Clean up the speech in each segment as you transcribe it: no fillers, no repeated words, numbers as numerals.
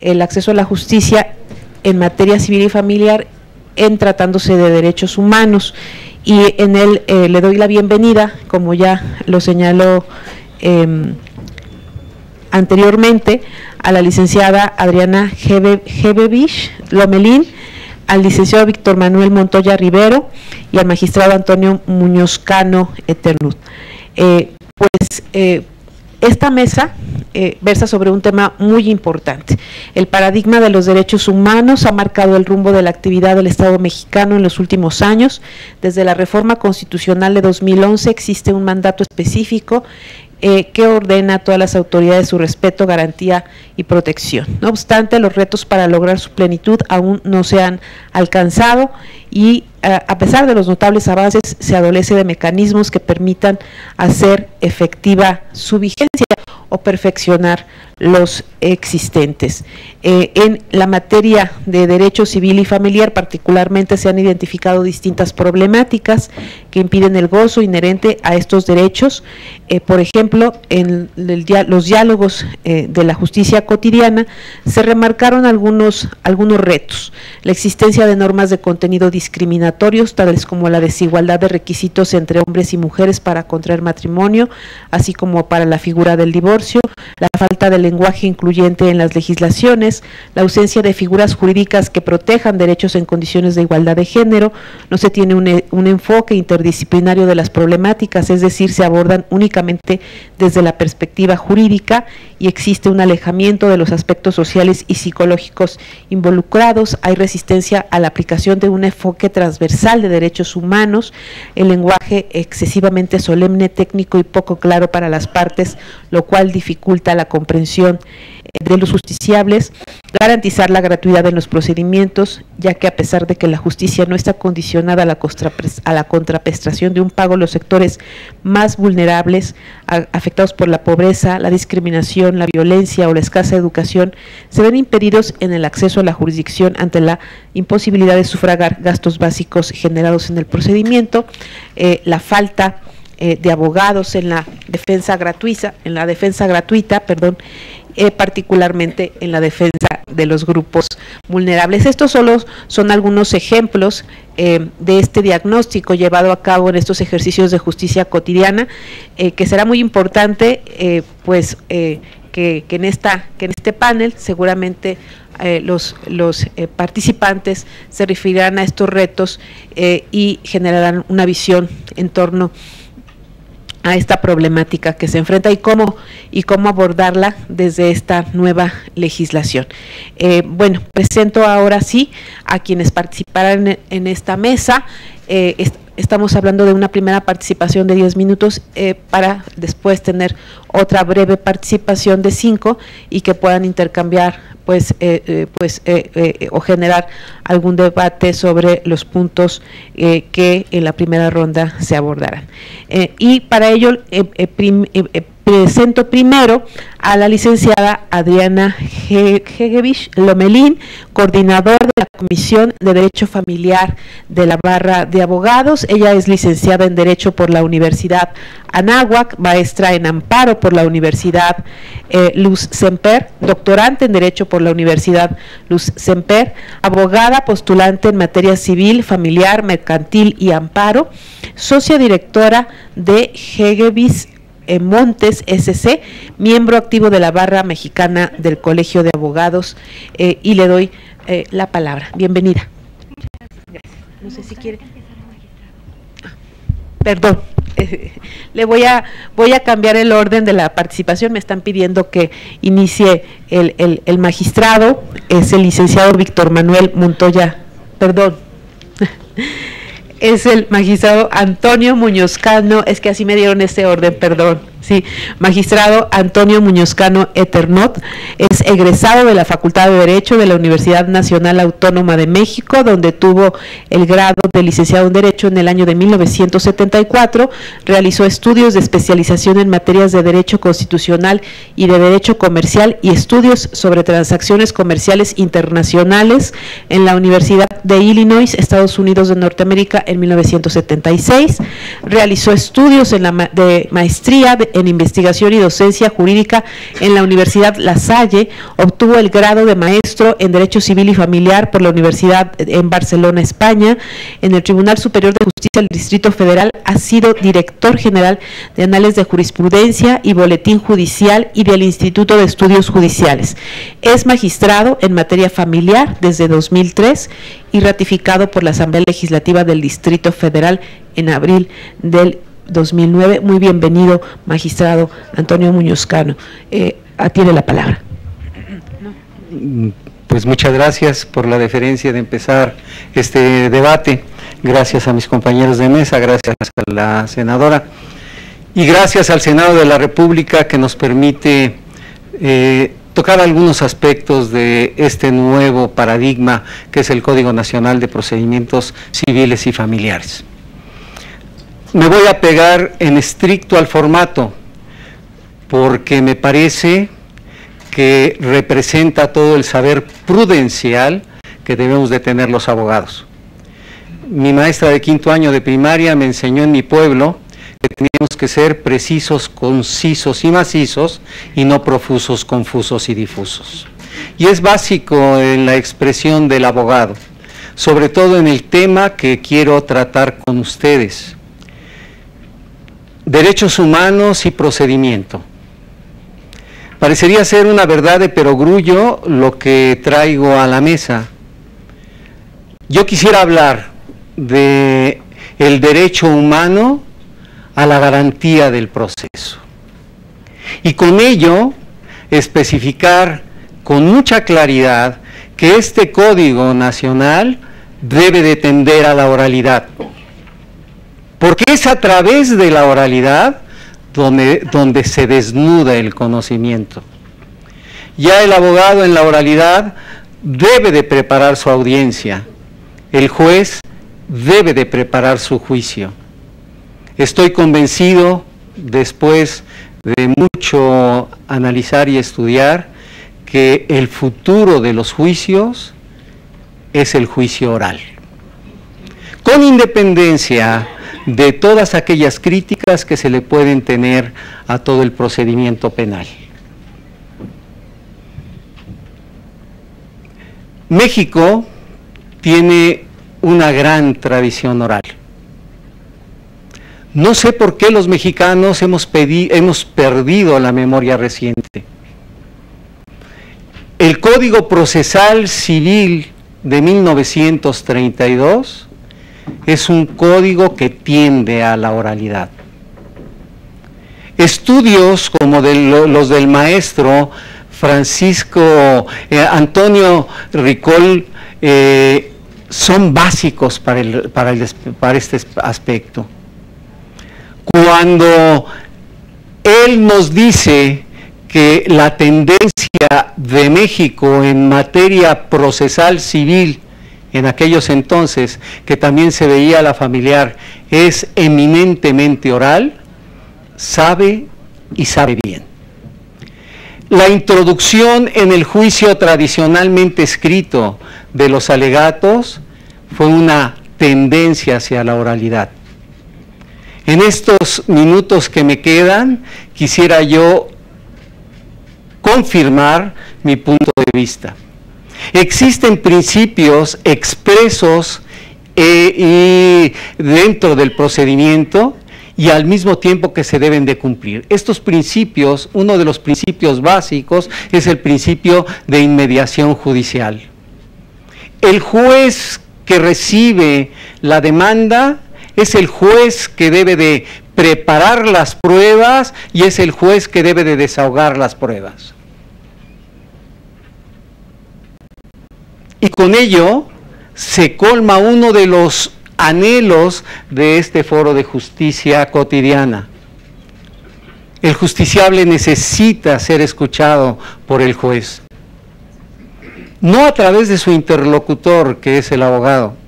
el acceso a la justicia en materia civil y familiar en tratándose de derechos humanos, y en él le doy la bienvenida, como ya lo señaló anteriormente, a la licenciada Adriana Gebevich Lomelín, al licenciado Víctor Manuel Montoya Rivero y al magistrado Antonio Muñoz Cano Eternut. Esta mesa versa sobre un tema muy importante. El paradigma de los derechos humanos ha marcado el rumbo de la actividad del Estado mexicano en los últimos años. Desde la reforma constitucional de 2011 existe un mandato específico que ordena a todas las autoridades su respeto, garantía y protección. No obstante, los retos para lograr su plenitud aún no se han alcanzado y a pesar de los notables avances se adolece de mecanismos que permitan hacer efectiva su vigencia o perfeccionar los existentes. En la materia de derecho civil y familiar particularmente se han identificado distintas problemáticas que impiden el gozo inherente a estos derechos. Por ejemplo, en los diálogos de la justicia cotidiana se remarcaron algunos retos: la existencia de normas de contenido discriminatorios, tales como la desigualdad de requisitos entre hombres y mujeres para contraer matrimonio, así como para la figura del divorcio, la falta de lenguaje incluyente en las legislaciones, la ausencia de figuras jurídicas que protejan derechos en condiciones de igualdad de género, no se tiene un enfoque interdisciplinario de las problemáticas, es decir, se abordan únicamente desde la perspectiva jurídica y existe un alejamiento de los aspectos sociales y psicológicos involucrados, hay resistencia a la aplicación de un enfoque transversal de derechos humanos, el lenguaje excesivamente solemne, técnico y poco claro para las partes, lo cual dificulta la comprensión de los justiciables, garantizar la gratuidad en los procedimientos, ya que a pesar de que la justicia no está condicionada a la contraprestación de un pago, los sectores más vulnerables, afectados por la pobreza, la discriminación, la violencia o la escasa educación, se ven impedidos en el acceso a la jurisdicción ante la imposibilidad de sufragar gastos básicos generados en el procedimiento, la falta de abogados en la defensa gratuita, particularmente en la defensa de los grupos vulnerables. Estos solo son algunos ejemplos de este diagnóstico llevado a cabo en estos ejercicios de justicia cotidiana, que será muy importante que en este panel seguramente los participantes se referirán a estos retos y generarán una visión en torno a esta problemática que se enfrenta y cómo abordarla desde esta nueva legislación. Presento ahora sí a quienes participarán en esta mesa. Estamos hablando de una primera participación de 10 minutos para después tener otra breve participación de 5 y que puedan intercambiar o generar algún debate sobre los puntos que en la primera ronda se abordarán. Y para ello presento primero a la licenciada Adriana Gebevich Lomelín, coordinadora de la Comisión de Derecho Familiar de la Barra de Abogados. Ella es licenciada en Derecho por la Universidad Anáhuac, maestra en Amparo por la Universidad Luz Semper, doctorante en Derecho por la Universidad Luz Semper, abogada postulante en materia civil, familiar, mercantil y amparo, socia directora de Gebevich Montes SC, miembro activo de la Barra Mexicana del Colegio de Abogados, y le doy la palabra. Bienvenida. Gracias. No sé si quiere. Perdón, le voy a cambiar el orden de la participación. Me están pidiendo que inicie el magistrado, es el licenciado Víctor Manuel Montoya, perdón. Es el magistrado Antonio Muñoz Cano, es que así me dieron este orden, perdón, sí, magistrado Antonio Muñoz Cano Eternot, es egresado de la Facultad de Derecho de la Universidad Nacional Autónoma de México, donde tuvo el grado de licenciado en Derecho en el año de 1974, realizó estudios de especialización en materias de Derecho Constitucional y de Derecho Comercial y estudios sobre transacciones comerciales internacionales en la Universidad de Illinois, Estados Unidos de Norteamérica, en 1976, realizó estudios de maestría máster en investigación y docencia jurídica en la Universidad La Salle, obtuvo el grado de maestro en Derecho Civil y Familiar por la Universidad en Barcelona, España. En el Tribunal Superior de Justicia del Distrito Federal ha sido director general de Anales de Jurisprudencia y Boletín Judicial y del Instituto de Estudios Judiciales. Es magistrado en materia familiar desde 2003 y ratificado por la Asamblea Legislativa del Distrito Federal en abril del 2009. Muy bienvenido, magistrado Antonio Muñoz Cano. Tiene la palabra. Pues muchas gracias por la deferencia de empezar este debate. Gracias a mis compañeros de mesa, gracias a la senadora y gracias al Senado de la República que nos permite tocar algunos aspectos de este nuevo paradigma que es el Código Nacional de Procedimientos Civiles y Familiares. Me voy a pegar en estricto al formato porque me parece que representa todo el saber prudencial que debemos de tener los abogados. Mi maestra de 5º año de primaria me enseñó en mi pueblo que teníamos que ser precisos, concisos y macizos y no profusos, confusos y difusos. Y es básico en la expresión del abogado, sobre todo en el tema que quiero tratar con ustedes. Derechos humanos y procedimiento. Parecería ser una verdad de perogrullo lo que traigo a la mesa. Yo quisiera hablar de el derecho humano a la garantía del proceso. Y con ello especificar con mucha claridad que este Código Nacional debe de tender a la oralidad. Porque es a través de la oralidad donde se desnuda el conocimiento. Ya el abogado en la oralidad debe de preparar su audiencia, el juez debe de preparar su juicio. Estoy convencido, después de mucho analizar y estudiar, que el futuro de los juicios es el juicio oral. Con independencia de todas aquellas críticas que se le pueden tener a todo el procedimiento penal. México tiene una gran tradición oral. No sé por qué los mexicanos hemos perdido la memoria reciente. El Código Procesal Civil de 1932 es un código que tiende a la oralidad. Estudios como los del maestro Francisco Antonio Ricol son básicos para este aspecto. Cuando él nos dice que la tendencia de México en materia procesal civil en aquellos entonces, que también se veía la familiar, es eminentemente oral, sabe y sabe bien. La introducción en el juicio tradicionalmente escrito de los alegatos fue una tendencia hacia la oralidad. En estos minutos que me quedan, quisiera yo confirmar mi punto de vista. Existen principios expresos y dentro del procedimiento y al mismo tiempo que se deben de cumplir. Estos principios, uno de los principios básicos es el principio de inmediación judicial. El juez que recibe la demanda es el juez que debe de preparar las pruebas y es el juez que debe de desahogar las pruebas. Y con ello se colma uno de los anhelos de este foro de justicia cotidiana. El justiciable necesita ser escuchado por el juez, no a través de su interlocutor, que es el abogado.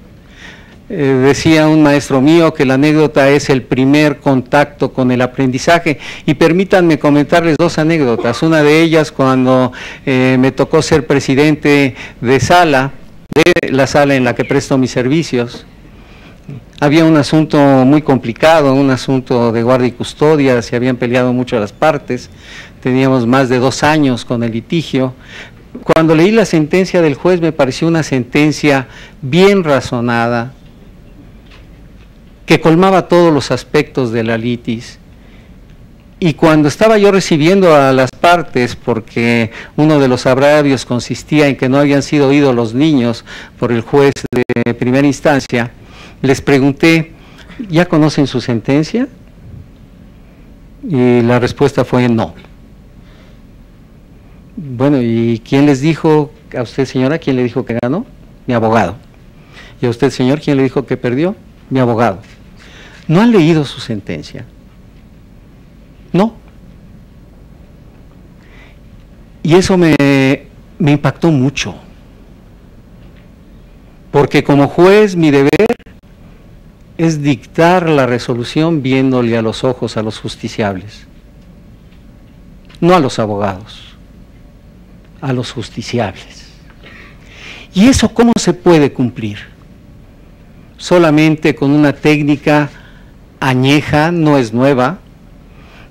Decía un maestro mío que la anécdota es el primer contacto con el aprendizaje, y permítanme comentarles dos anécdotas. Una de ellas cuando me tocó ser presidente de la sala en la que presto mis servicios. había un asunto muy complicado, un asunto de guardia y custodia, se habían peleado mucho las partes, teníamos más de 2 años con el litigio. Cuando leí la sentencia del juez me pareció una sentencia bien razonada, que colmaba todos los aspectos de la litis. Y cuando estaba yo recibiendo a las partes, porque uno de los agravios consistía en que no habían sido oídos los niños por el juez de primera instancia, les pregunté, ¿ya conocen su sentencia? Y la respuesta fue no. Bueno, ¿y quién les dijo, a usted señora, quién le dijo que ganó? Mi abogado. ¿Y a usted señor, quién le dijo que perdió? Mi abogado. ¿No han leído su sentencia? No. Y eso me impactó mucho, porque como juez mi deber es dictar la resolución viéndole a los ojos a los justiciables, no a los abogados, a los justiciables. ¿Y eso cómo se puede cumplir? Solamente con una técnica añeja, no es nueva.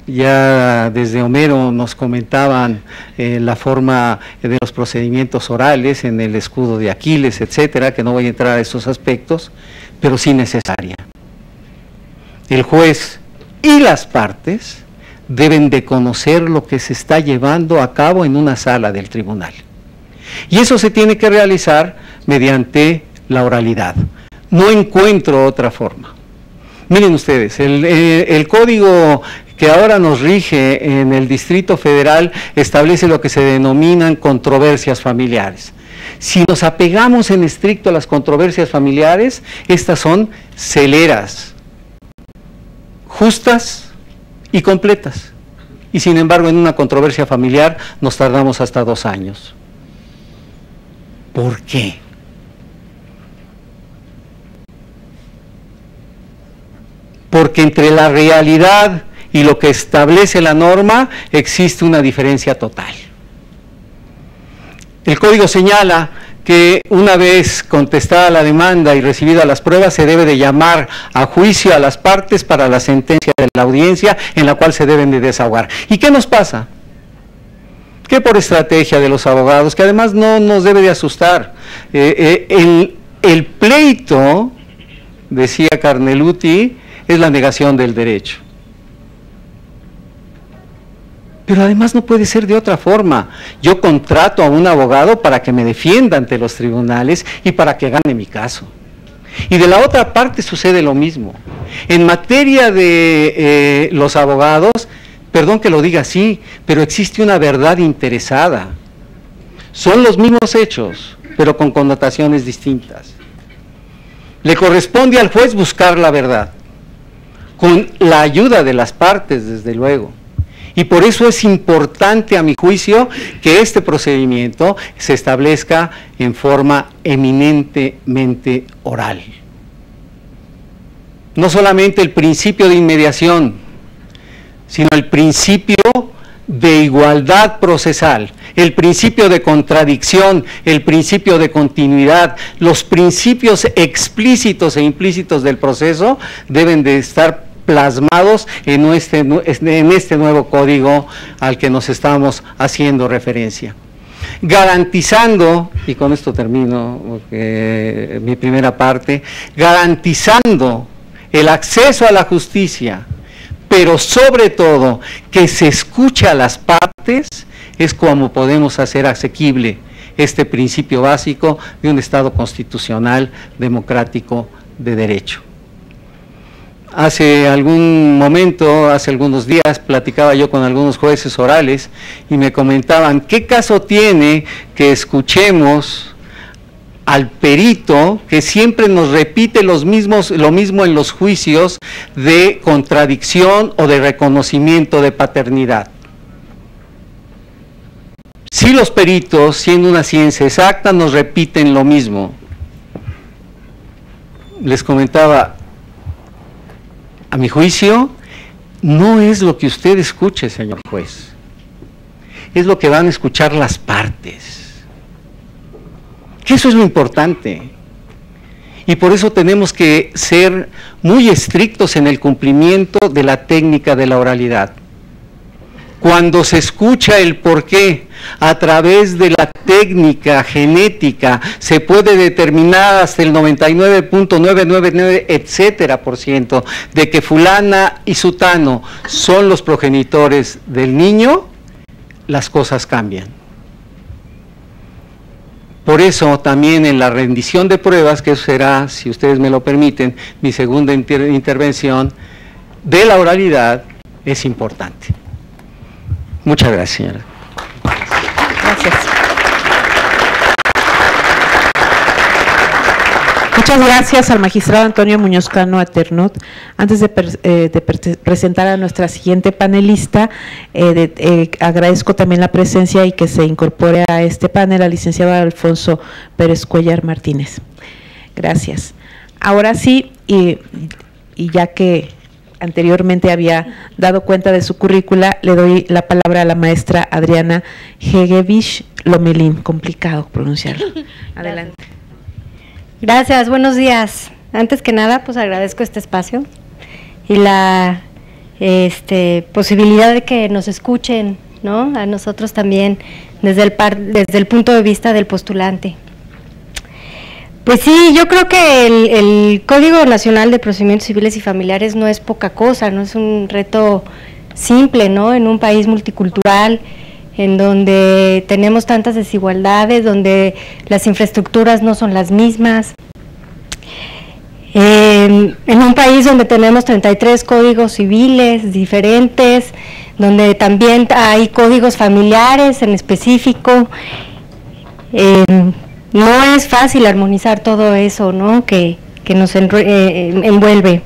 Ya desde Homero nos comentaban la forma de los procedimientos orales en el escudo de Aquiles, etcétera, que no voy a entrar a esos aspectos, pero sí necesaria. El juez y las partes deben de conocer lo que se está llevando a cabo en una sala del tribunal. Y eso se tiene que realizar mediante la oralidad. No encuentro otra forma. Miren ustedes, el código que ahora nos rige en el Distrito Federal establece lo que se denominan controversias familiares. Si nos apegamos en estricto a las controversias familiares, estas son celeras, justas y completas. Y sin embargo, en una controversia familiar nos tardamos hasta 2 años. ¿Por qué? Porque entre la realidad y lo que establece la norma existe una diferencia total. El código señala que una vez contestada la demanda y recibida las pruebas se debe de llamar a juicio a las partes para la sentencia de la audiencia en la cual se deben de desahogar. ¿Y qué nos pasa? Que por estrategia de los abogados, que además no nos debe de asustar, el pleito, decía Carneluti, es la negación del derecho. Pero además no puede ser de otra forma. Yo contrato a un abogado para que me defienda ante los tribunales y para que gane mi caso. Y de la otra parte sucede lo mismo. En materia de los abogados, perdón que lo diga así, pero existe una verdad interesada. Son los mismos hechos, pero con connotaciones distintas. Le corresponde al juez buscar la verdad, con la ayuda de las partes, desde luego. Y por eso es importante, a mi juicio, que este procedimiento se establezca en forma eminentemente oral. No solamente el principio de inmediación, sino el principio de igualdad procesal, el principio de contradicción, el principio de continuidad, los principios explícitos e implícitos del proceso deben de estar plasmados en este nuevo código al que nos estamos haciendo referencia. Garantizando, y con esto termino mi primera parte, garantizando el acceso a la justicia, pero sobre todo que se escuche a las partes, es como podemos hacer asequible este principio básico de un Estado constitucional, democrático, de derecho. Hace algún momento, hace algunos días, platicaba yo con algunos jueces orales y me comentaban, ¿qué caso tiene que escuchemos al perito que siempre nos repite lo mismo en los juicios de contradicción o de reconocimiento de paternidad? Si los peritos, siendo una ciencia exacta, nos repiten lo mismo. Les comentaba, a mi juicio, no es lo que usted escuche, señor juez, es lo que van a escuchar las partes, que eso es lo importante. Y por eso tenemos que ser muy estrictos en el cumplimiento de la técnica de la oralidad. Cuando se escucha el por qué a través de la técnica genética, se puede determinar hasta el 99.999, etcétera, % de que fulana y sutano son los progenitores del niño, las cosas cambian. Por eso también en la rendición de pruebas, que eso será, si ustedes me lo permiten, mi segunda intervención, de la oralidad es importante. Muchas gracias, señora. Gracias. Muchas gracias al magistrado Antonio Muñoz Cano Aternut. Antes de presentar a nuestra siguiente panelista, agradezco también la presencia y que se incorpore a este panel al licenciado Alfonso Pérez Cuellar Martínez. Gracias. Ahora sí, y ya que anteriormente había dado cuenta de su currícula, le doy la palabra a la maestra Adriana Hegevich Lomelín. Complicado pronunciarlo. Adelante. Gracias, buenos días. Antes que nada, pues agradezco este espacio y la posibilidad de que nos escuchen, ¿no? A nosotros también, desde el punto de vista del postulante. Pues sí, yo creo que el Código Nacional de Procedimientos Civiles y Familiares no es poca cosa, no es un reto simple, ¿no? En un país multicultural, en donde tenemos tantas desigualdades, donde las infraestructuras no son las mismas, en un país donde tenemos 33 códigos civiles diferentes, donde también hay códigos familiares en específico. No es fácil armonizar todo eso, ¿no? que nos envuelve.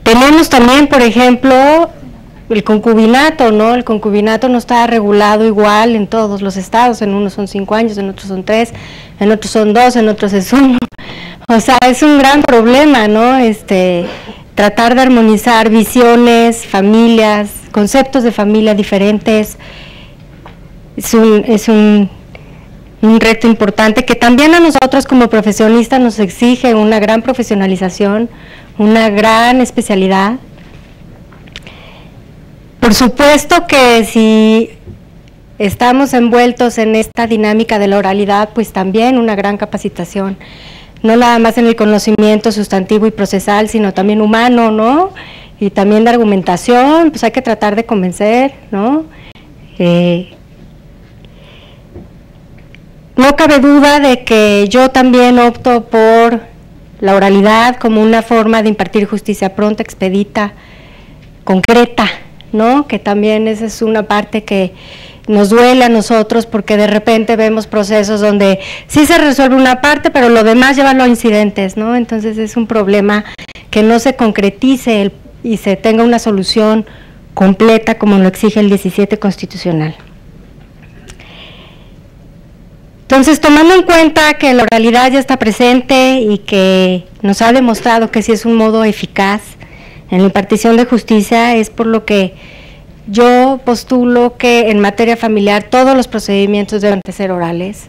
Tenemos también, por ejemplo, el concubinato, ¿no? El concubinato no está regulado igual en todos los estados, en unos son 5 años, en otros son 3, en otros son 2, en otros es 1. O sea, es un gran problema, ¿no? Tratar de armonizar visiones, familias, conceptos de familia diferentes, es un reto importante que también a nosotros como profesionistas nos exige una gran profesionalización, una gran especialidad. Por supuesto que si estamos envueltos en esta dinámica de la oralidad, pues también una gran capacitación, no nada más en el conocimiento sustantivo y procesal, sino también humano, ¿no? Y también de argumentación, pues hay que tratar de convencer, ¿no? No cabe duda de que yo también opto por la oralidad como una forma de impartir justicia pronta, expedita, concreta, ¿no? Que también esa es una parte que nos duele a nosotros, porque de repente vemos procesos donde sí se resuelve una parte, pero lo demás llevarlo a incidentes, ¿no? Entonces es un problema que no se concretice y se tenga una solución completa como lo exige el 17 constitucional. Entonces, tomando en cuenta que la oralidad ya está presente y que nos ha demostrado que sí es un modo eficaz en la impartición de justicia, es por lo que yo postulo que en materia familiar todos los procedimientos deben de ser orales,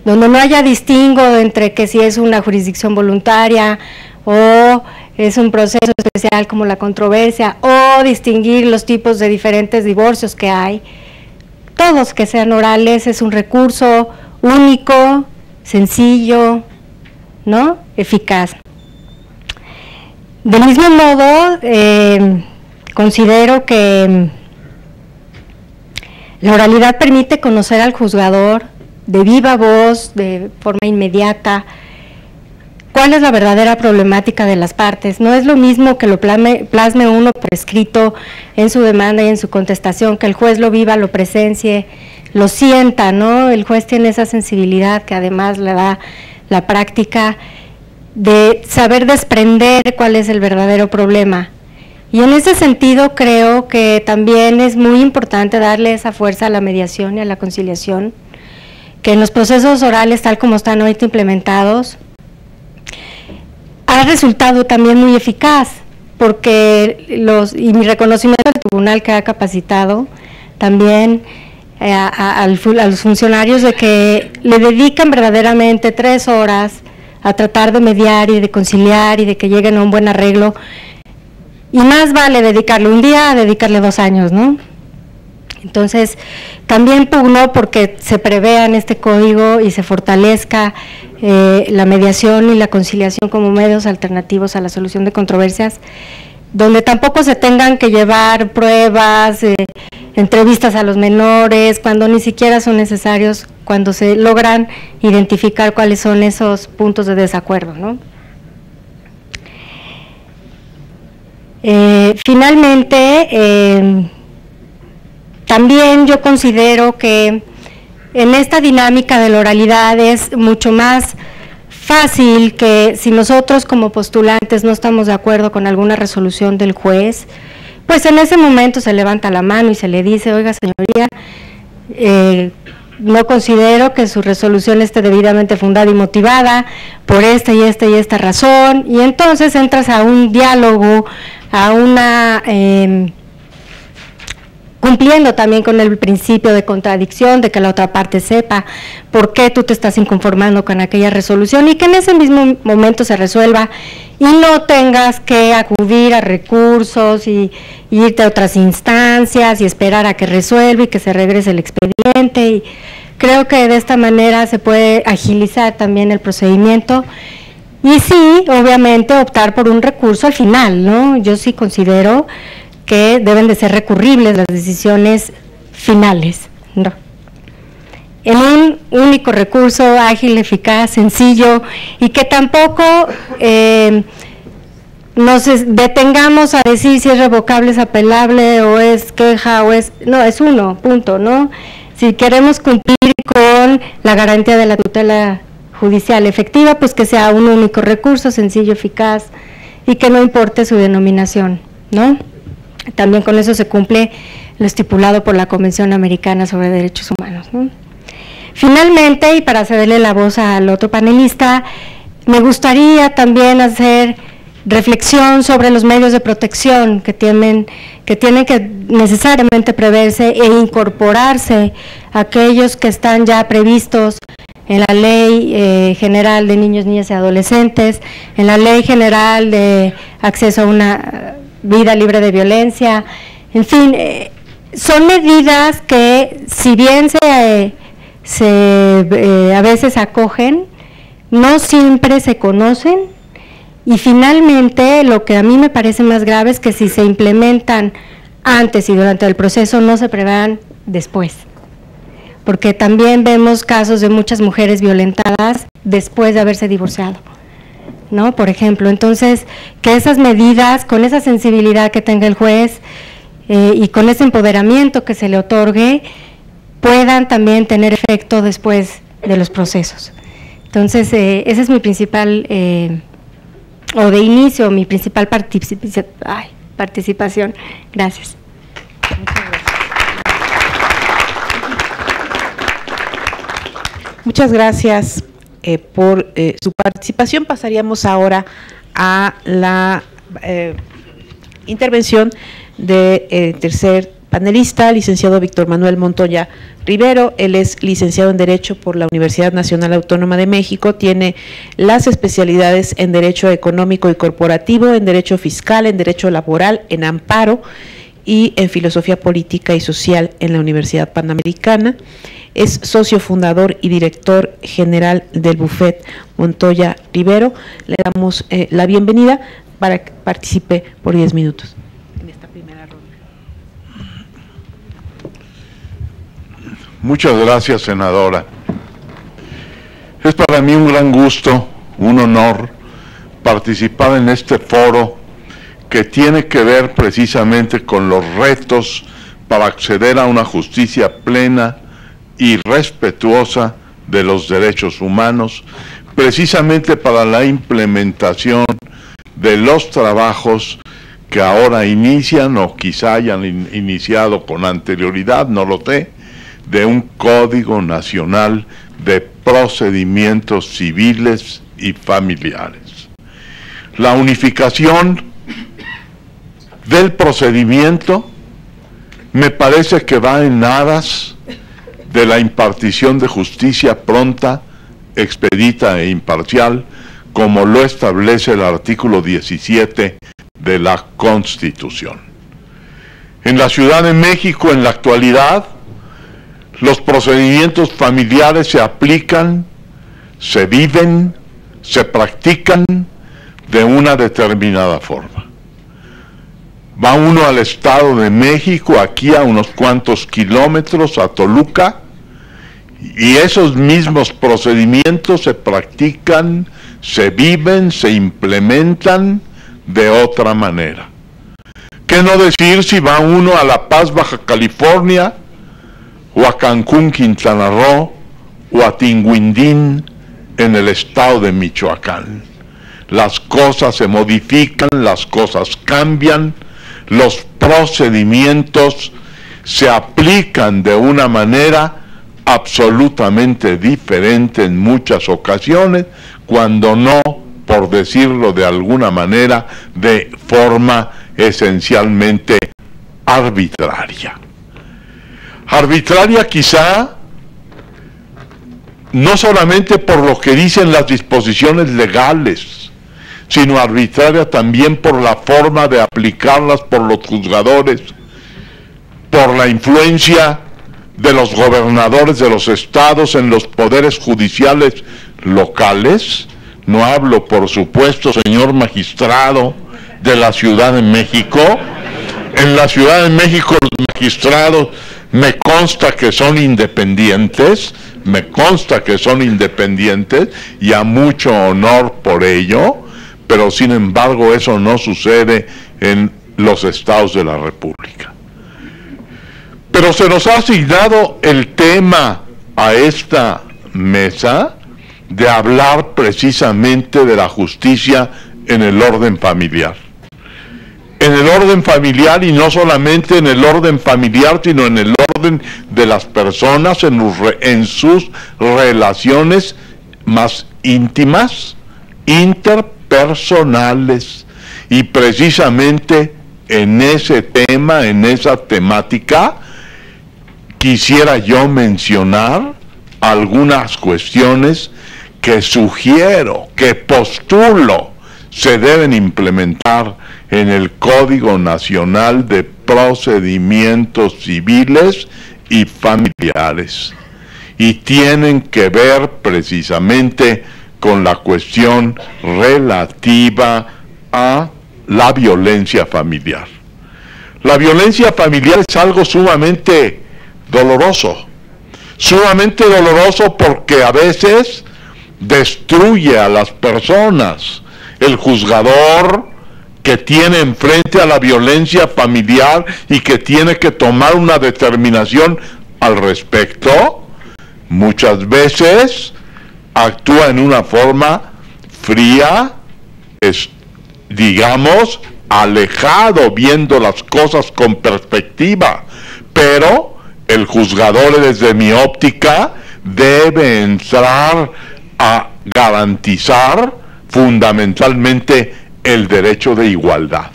donde no haya distingo entre que si es una jurisdicción voluntaria o es un proceso especial como la controversia, o distinguir los tipos de diferentes divorcios que hay. Todos que sean orales es un recurso único, sencillo, ¿no? Eficaz. Del mismo modo, considero que la oralidad permite conocer al juzgador de viva voz, de forma inmediata, cuál es la verdadera problemática de las partes. No es lo mismo que lo plasme uno por escrito en su demanda y en su contestación, que el juez lo viva, lo presencie, lo sienta, ¿no? El juez tiene esa sensibilidad que además le da la práctica de saber desprender cuál es el verdadero problema. Y en ese sentido creo que también es muy importante darle esa fuerza a la mediación y a la conciliación, que en los procesos orales tal como están ahorita implementados, ha resultado también muy eficaz, porque y mi reconocimiento al tribunal que ha capacitado también a los funcionarios de que le dedican verdaderamente 3 horas a tratar de mediar y de conciliar y de que lleguen a un buen arreglo, y más vale dedicarle un día a dedicarle 2 años, ¿no? Entonces, también pugno porque se prevea en este código y se fortalezca la mediación y la conciliación como medios alternativos a la solución de controversias, donde tampoco se tengan que llevar pruebas, entrevistas a los menores, cuando ni siquiera son necesarios, cuando se logran identificar cuáles son esos puntos de desacuerdo, ¿no? Finalmente, también yo considero que en esta dinámica de la oralidad es mucho más fácil que si nosotros como postulantes no estamos de acuerdo con alguna resolución del juez, pues en ese momento se levanta la mano y se le dice, oiga señoría, no considero que su resolución esté debidamente fundada y motivada por esta y esta y esta razón, y entonces entras a un diálogo, a una cumpliendo también con el principio de contradicción, de que la otra parte sepa por qué tú te estás inconformando con aquella resolución y que en ese mismo momento se resuelva y no tengas que acudir a recursos y irte a otras instancias y esperar a que resuelva y que se regrese el expediente. Y creo que de esta manera se puede agilizar también el procedimiento y sí, obviamente, optar por un recurso al final, ¿no? Yo sí considero que deben de ser recurribles las decisiones finales, ¿no? En un único recurso ágil, eficaz, sencillo, y que tampoco nos detengamos a decir si es revocable, es apelable, o es queja, o es... No, es uno, punto, ¿no? Si queremos cumplir con la garantía de la tutela judicial efectiva, pues que sea un único recurso, sencillo, eficaz, y que no importe su denominación, ¿no? También con eso se cumple lo estipulado por la Convención Americana sobre Derechos Humanos, ¿no? Finalmente, y para cederle la voz al otro panelista, me gustaría también hacer reflexión sobre los medios de protección que tienen que necesariamente preverse e incorporarse aquellos que están ya previstos en la Ley General de Niños, Niñas y Adolescentes, en la Ley General de Acceso a una Vida Libre de Violencia, en fin, son medidas que si bien a veces acogen, no siempre se conocen y finalmente lo que a mí me parece más grave es que si se implementan antes y durante el proceso no se prevean después, porque también vemos casos de muchas mujeres violentadas después de haberse divorciado, ¿no? Por ejemplo, entonces, que esas medidas, con esa sensibilidad que tenga el juez y con ese empoderamiento que se le otorgue, puedan también tener efecto después de los procesos. Entonces, ese es mi principal, o de inicio, mi principal participación. Gracias. Muchas gracias por su participación. Pasaríamos ahora a la intervención del tercer panelista, licenciado Víctor Manuel Montoya Rivero. Él es licenciado en Derecho por la Universidad Nacional Autónoma de México, tiene las especialidades en Derecho Económico y Corporativo, en Derecho Fiscal, en Derecho Laboral, en Amparo y en Filosofía Política y Social en la Universidad Panamericana. Es socio fundador y director general del Bufet Montoya Rivero. Le damos la bienvenida para que participe por 10 minutos en esta primera ronda. Muchas gracias, senadora. Es para mí un gran gusto, un honor, participar en este foro que tiene que ver precisamente con los retos para acceder a una justicia plena y respetuosa de los derechos humanos, precisamente para la implementación de los trabajos que ahora inician o quizá hayan iniciado con anterioridad, no lo sé, de un Código Nacional de Procedimientos Civiles y Familiares. La unificación del procedimiento me parece que va en aras de la impartición de justicia pronta, expedita e imparcial como lo establece el artículo 17 de la Constitución. En la Ciudad de México, en la actualidad, los procedimientos familiares se aplican, se viven, se practican de una determinada forma. Va uno al Estado de México, aquí a unos cuantos kilómetros, a Toluca, y esos mismos procedimientos se practican, se viven, se implementan de otra manera. ¿Qué no decir si va uno a La Paz, Baja California, o a Cancún, Quintana Roo, o a Tinguindín, en el estado de Michoacán? Las cosas se modifican, las cosas cambian, los procedimientos se aplican de una manera absolutamente diferente en muchas ocasiones, cuando no, por decirlo de alguna manera, de forma esencialmente arbitraria. Arbitraria quizá no solamente por lo que dicen las disposiciones legales, sino arbitraria también por la forma de aplicarlas por los juzgadores, por la influencia de los gobernadores de los estados en los poderes judiciales locales. No hablo, por supuesto, señor magistrado, de la Ciudad de México. En la Ciudad de México los magistrados me consta que son independientes, y a mucho honor por ello, pero sin embargo eso no sucede en los estados de la República. Pero se nos ha asignado el tema a esta mesa de hablar precisamente de la justicia en el orden familiar. En el orden familiar, y no solamente en el orden familiar, sino en el orden de las personas, en sus relaciones más íntimas, interpersonales. Y precisamente en ese tema, en esa temática, quisiera yo mencionar algunas cuestiones que sugiero, que postulo, se deben implementar en el Código Nacional de Procedimientos Civiles y Familiares, y tienen que ver precisamente con la cuestión relativa a la violencia familiar. La violencia familiar es algo sumamente doloroso porque a veces destruye a las personas. El juzgador que tiene enfrente a la violencia familiar y que tiene que tomar una determinación al respecto, muchas veces actúa en una forma fría, digamos, alejado, viendo las cosas con perspectiva, pero el juzgador, desde mi óptica, debe entrar a garantizar fundamentalmente el derecho de igualdad.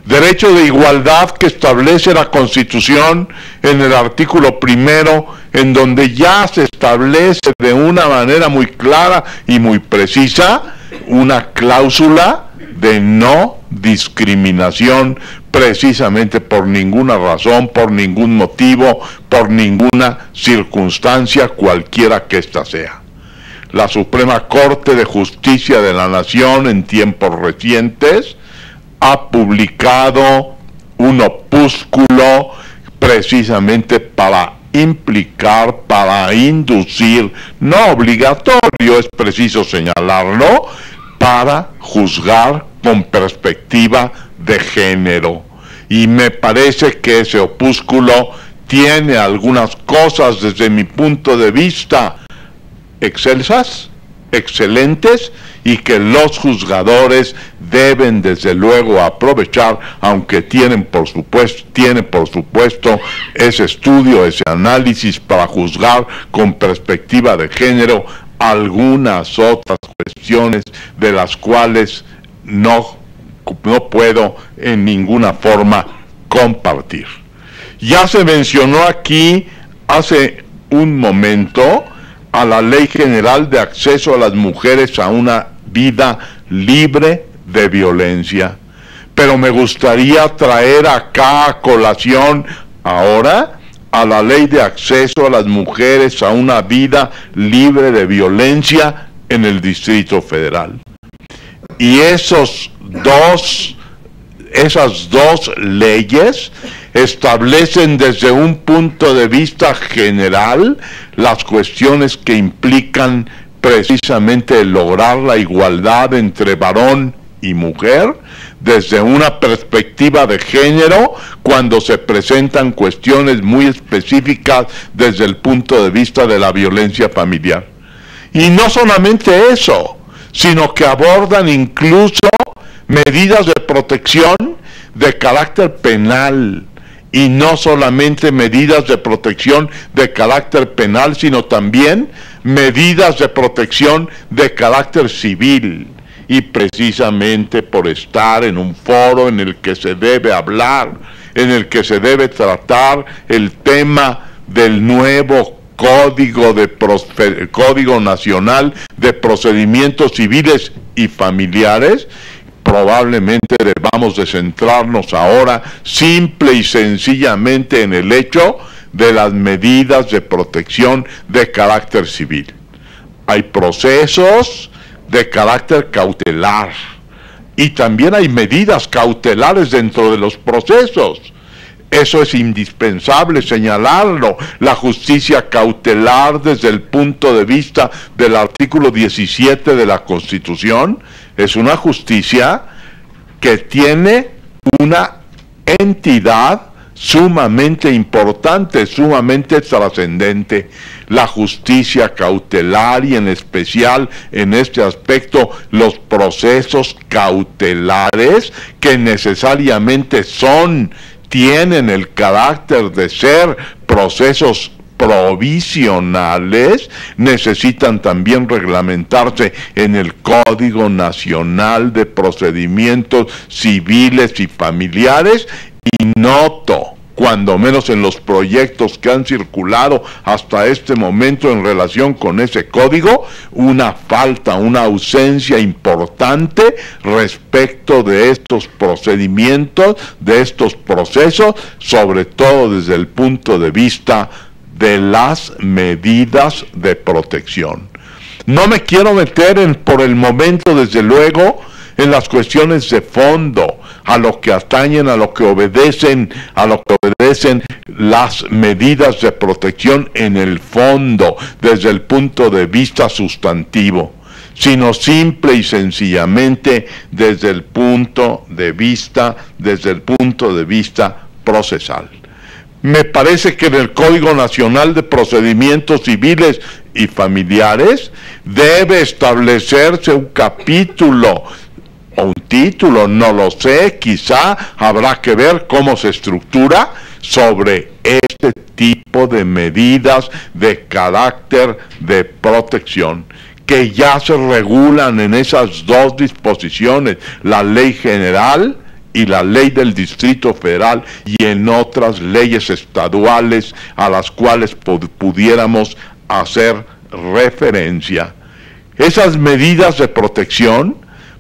Derecho de igualdad que establece la Constitución en el artículo 1, en donde ya se establece de una manera muy clara y muy precisa una cláusula de no discriminación, precisamente por ninguna razón, por ningún motivo, por ninguna circunstancia, cualquiera que ésta sea. La Suprema Corte de Justicia de la Nación, en tiempos recientes, ha publicado un opúsculo precisamente para implicar, para inducir, no obligatorio, es preciso señalarlo, para juzgar con perspectiva de género. Y me parece que ese opúsculo tiene algunas cosas desde mi punto de vista excelsas, excelentes, y que los juzgadores deben desde luego aprovechar, aunque tiene por supuesto ese estudio, ese análisis para juzgar con perspectiva de género algunas otras cuestiones de las cuales no puedo en ninguna forma compartir. Ya se mencionó aquí hace un momento a la Ley General de Acceso a las Mujeres a una vida libre de violencia. Pero me gustaría traer acá a colación ahora a la ley de acceso a las mujeres a una vida libre de violencia en el Distrito Federal. Y esas dos leyes establecen desde un punto de vista general las cuestiones que implican precisamente lograr la igualdad entre varón y mujer desde una perspectiva de género cuando se presentan cuestiones muy específicas desde el punto de vista de la violencia familiar. Y no solamente eso, sino que abordan incluso medidas de protección de carácter penal, y no solamente medidas de protección de carácter penal, sino también medidas de protección de carácter civil. Y precisamente por estar en un foro en el que se debe hablar, en el que se debe tratar el tema del nuevo Código Nacional de Procedimientos Civiles y Familiares, probablemente debamos de centrarnos ahora simple y sencillamente en el hecho de las medidas de protección de carácter civil. Hay procesos de carácter cautelar y también hay medidas cautelares dentro de los procesos. Eso es indispensable señalarlo. La justicia cautelar desde el punto de vista del artículo 17 de la Constitución es una justicia que tiene una entidad sumamente importante, sumamente trascendente. La justicia cautelar y en especial en este aspecto los procesos cautelares que necesariamente tienen el carácter de ser procesos provisionales, necesitan también reglamentarse en el Código Nacional de Procedimientos Civiles y Familiares, y noto, cuando menos en los proyectos que han circulado hasta este momento en relación con ese código, una falta, una ausencia importante respecto de estos procedimientos, de estos procesos, sobre todo desde el punto de vista de las medidas de protección. No me quiero meter por el momento, desde luego, en las cuestiones de fondo, a lo que atañen, a lo que obedecen las medidas de protección en el fondo, desde el punto de vista sustantivo, sino simple y sencillamente desde el punto de vista procesal. Me parece que en el Código Nacional de Procedimientos Civiles y Familiares debe establecerse un capítulo o un título, no lo sé, quizá habrá que ver cómo se estructura sobre este tipo de medidas de carácter de protección, que ya se regulan en esas dos disposiciones, la Ley General y la Ley del Distrito Federal, y en otras leyes estaduales a las cuales pudiéramos hacer referencia. Esas medidas de protección,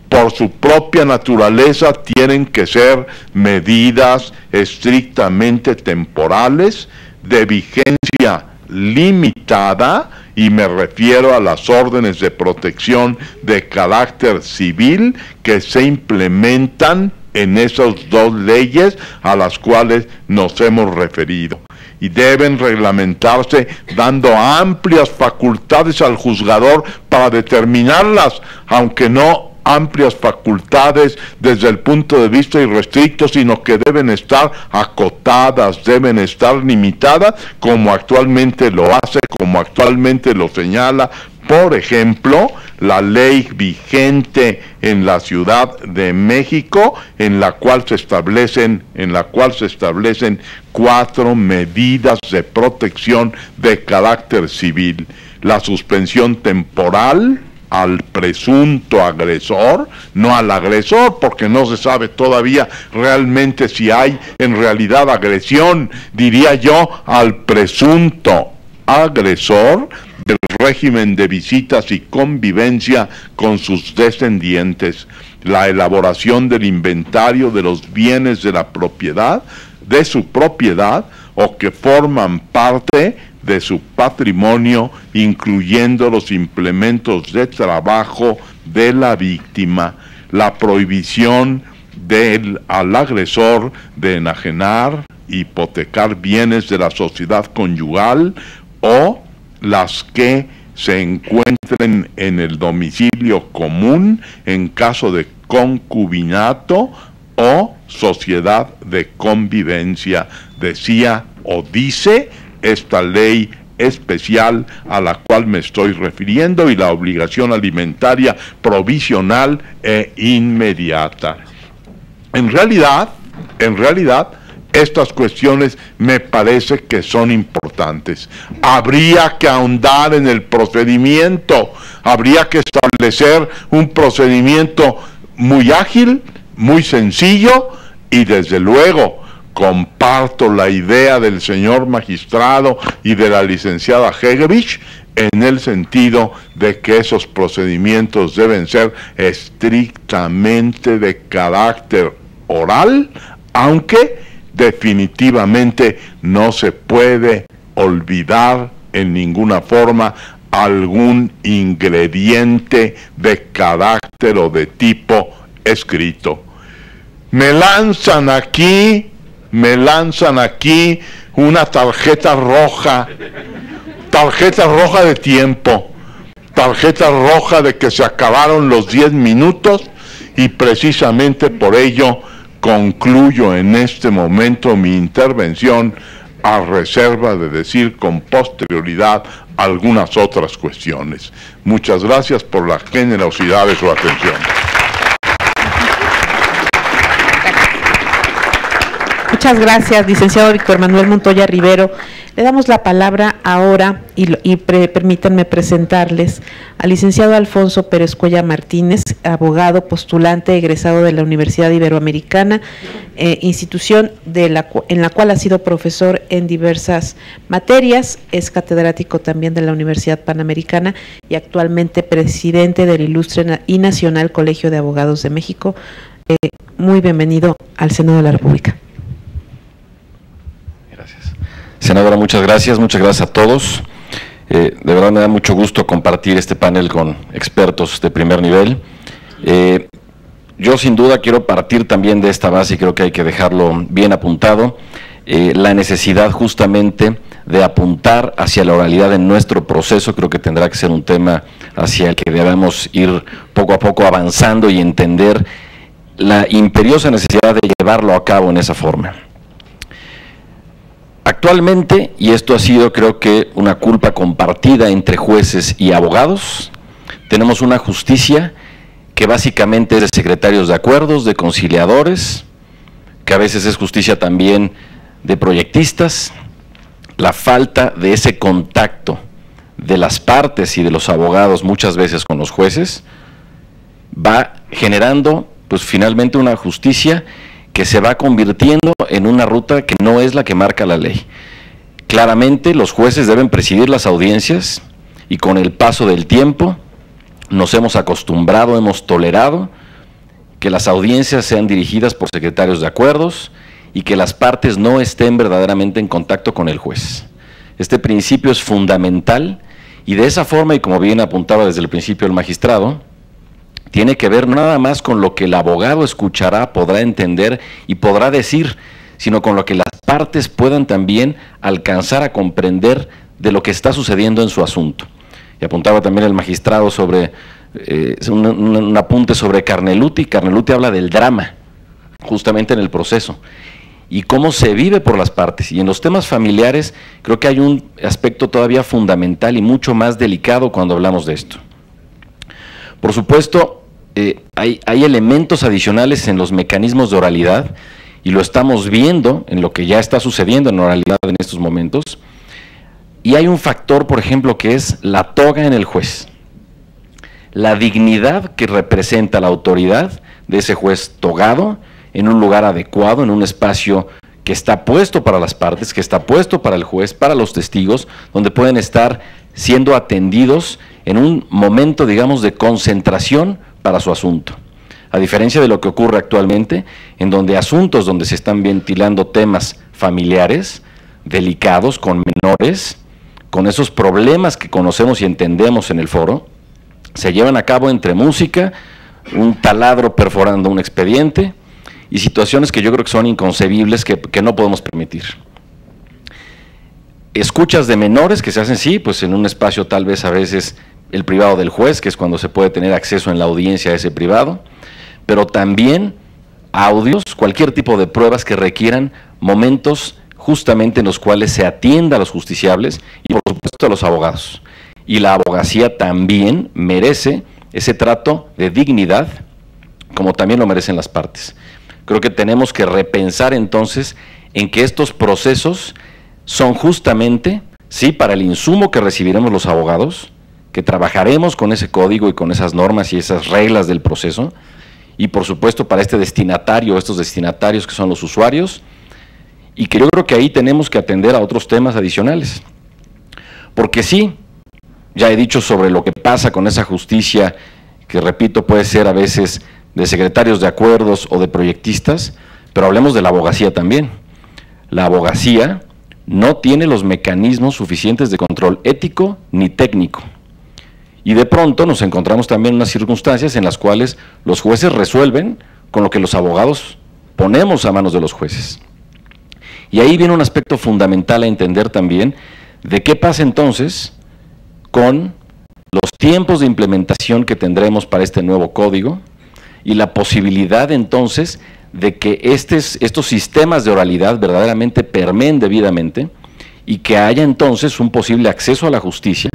por su propia naturaleza, tienen que ser medidas estrictamente temporales, de vigencia limitada, y me refiero a las órdenes de protección de carácter civil que se implementan en esas dos leyes a las cuales nos hemos referido, y deben reglamentarse dando amplias facultades al juzgador para determinarlas, aunque no amplias facultades desde el punto de vista irrestricto, sino que deben estar acotadas, deben estar limitadas, como actualmente lo hace, como actualmente lo señala, por ejemplo, la ley vigente en la Ciudad de México, en la cual se establecen 4 medidas de protección de carácter civil: la suspensión temporal al presunto agresor, no al agresor, porque no se sabe todavía realmente si hay en realidad agresión, diría yo, al presunto agresor, del régimen de visitas y convivencia con sus descendientes, la elaboración del inventario de los bienes de la propiedad, de su propiedad o que forman parte de su patrimonio, incluyendo los implementos de trabajo de la víctima, la prohibición al agresor de enajenar, hipotecar bienes de la sociedad conyugal o las que se encuentren en el domicilio común en caso de concubinato o sociedad de convivencia, decía o dice esta ley especial a la cual me estoy refiriendo, y la obligación alimentaria provisional e inmediata. En realidad, estas cuestiones me parece que son importantes. Habría que ahondar en el procedimiento, habría que establecer un procedimiento muy ágil, muy sencillo, y desde luego comparto la idea del señor magistrado y de la licenciada Hegerich en el sentido de que esos procedimientos deben ser estrictamente de carácter oral, aunque definitivamente no se puede olvidar en ninguna forma algún ingrediente de carácter o de tipo escrito. Me lanzan aquí una tarjeta roja de tiempo, tarjeta roja de que se acabaron los 10 minutos, y precisamente por ello concluyo en este momento mi intervención, a reserva de decir con posterioridad algunas otras cuestiones. Muchas gracias por la generosidad de su atención. Muchas gracias, licenciado Víctor Manuel Montoya Rivero. Le damos la palabra ahora y permítanme presentarles al licenciado Alfonso Pérez Cuellar Martínez, abogado postulante egresado de la Universidad Iberoamericana, institución en la cual ha sido profesor en diversas materias, es catedrático también de la Universidad Panamericana y actualmente presidente del Ilustre y Nacional Colegio de Abogados de México. Muy bienvenido al Senado de la República. Senadora, muchas gracias a todos. De verdad me da mucho gusto compartir este panel con expertos de primer nivel. Yo sin duda quiero partir también de esta base, y creo que hay que dejarlo bien apuntado, la necesidad justamente de apuntar hacia la oralidad en nuestro proceso. Creo que tendrá que ser un tema hacia el que debemos ir poco a poco avanzando y entender la imperiosa necesidad de llevarlo a cabo en esa forma. Actualmente, y esto ha sido creo que una culpa compartida entre jueces y abogados, tenemos una justicia que básicamente es de secretarios de acuerdos, de conciliadores, que a veces es justicia también de proyectistas. La falta de ese contacto de las partes y de los abogados muchas veces con los jueces va generando pues finalmente una justicia que se va convirtiendo en una ruta que no es la que marca la ley. Claramente los jueces deben presidir las audiencias, y con el paso del tiempo nos hemos acostumbrado, hemos tolerado que las audiencias sean dirigidas por secretarios de acuerdos y que las partes no estén verdaderamente en contacto con el juez. Este principio es fundamental, y de esa forma, y como bien apuntaba desde el principio el magistrado, tiene que ver no nada más con lo que el abogado escuchará, podrá entender y podrá decir, sino con lo que las partes puedan también alcanzar a comprender de lo que está sucediendo en su asunto. Y apuntaba también el magistrado sobre un apunte sobre Carneluti. Carneluti habla del drama, justamente en el proceso, y cómo se vive por las partes. Y en los temas familiares creo que hay un aspecto todavía fundamental y mucho más delicado cuando hablamos de esto. Por supuesto, hay elementos adicionales en los mecanismos de oralidad, y lo estamos viendo en lo que ya está sucediendo en oralidad en estos momentos, y hay un factor, por ejemplo, que es la toga en el juez, la dignidad que representa la autoridad de ese juez togado en un lugar adecuado, en un espacio que está puesto para las partes, que está puesto para el juez, para los testigos, donde pueden estar siendo atendidos en un momento, digamos, de concentración para su asunto. A diferencia de lo que ocurre actualmente, en donde asuntos donde se están ventilando temas familiares, delicados, con menores, con esos problemas que conocemos y entendemos en el foro, se llevan a cabo entre música, un taladro perforando un expediente y situaciones que yo creo que son inconcebibles, que no podemos permitir. Escuchas de menores que se hacen, sí, pues en un espacio tal vez a veces el privado del juez, que es cuando se puede tener acceso en la audiencia a ese privado, pero también audios, cualquier tipo de pruebas que requieran momentos justamente en los cuales se atienda a los justiciables y por supuesto a los abogados. Y la abogacía también merece ese trato de dignidad, como también lo merecen las partes. Creo que tenemos que repensar entonces en que estos procesos son justamente, sí, para el insumo que recibiremos los abogados, que trabajaremos con ese código y con esas normas y esas reglas del proceso, y por supuesto para este destinatario, estos destinatarios que son los usuarios, y que yo creo que ahí tenemos que atender a otros temas adicionales. Porque sí, ya he dicho sobre lo que pasa con esa justicia, que repito, puede ser a veces de secretarios de acuerdos o de proyectistas, pero hablemos de la abogacía también. La abogacía no tiene los mecanismos suficientes de control ético ni técnico. Y de pronto nos encontramos también en unas circunstancias en las cuales los jueces resuelven con lo que los abogados ponemos a manos de los jueces. Y ahí viene un aspecto fundamental a entender también de qué pasa entonces con los tiempos de implementación que tendremos para este nuevo código y la posibilidad entonces de que estos sistemas de oralidad verdaderamente permeen debidamente y que haya entonces un posible acceso a la justicia,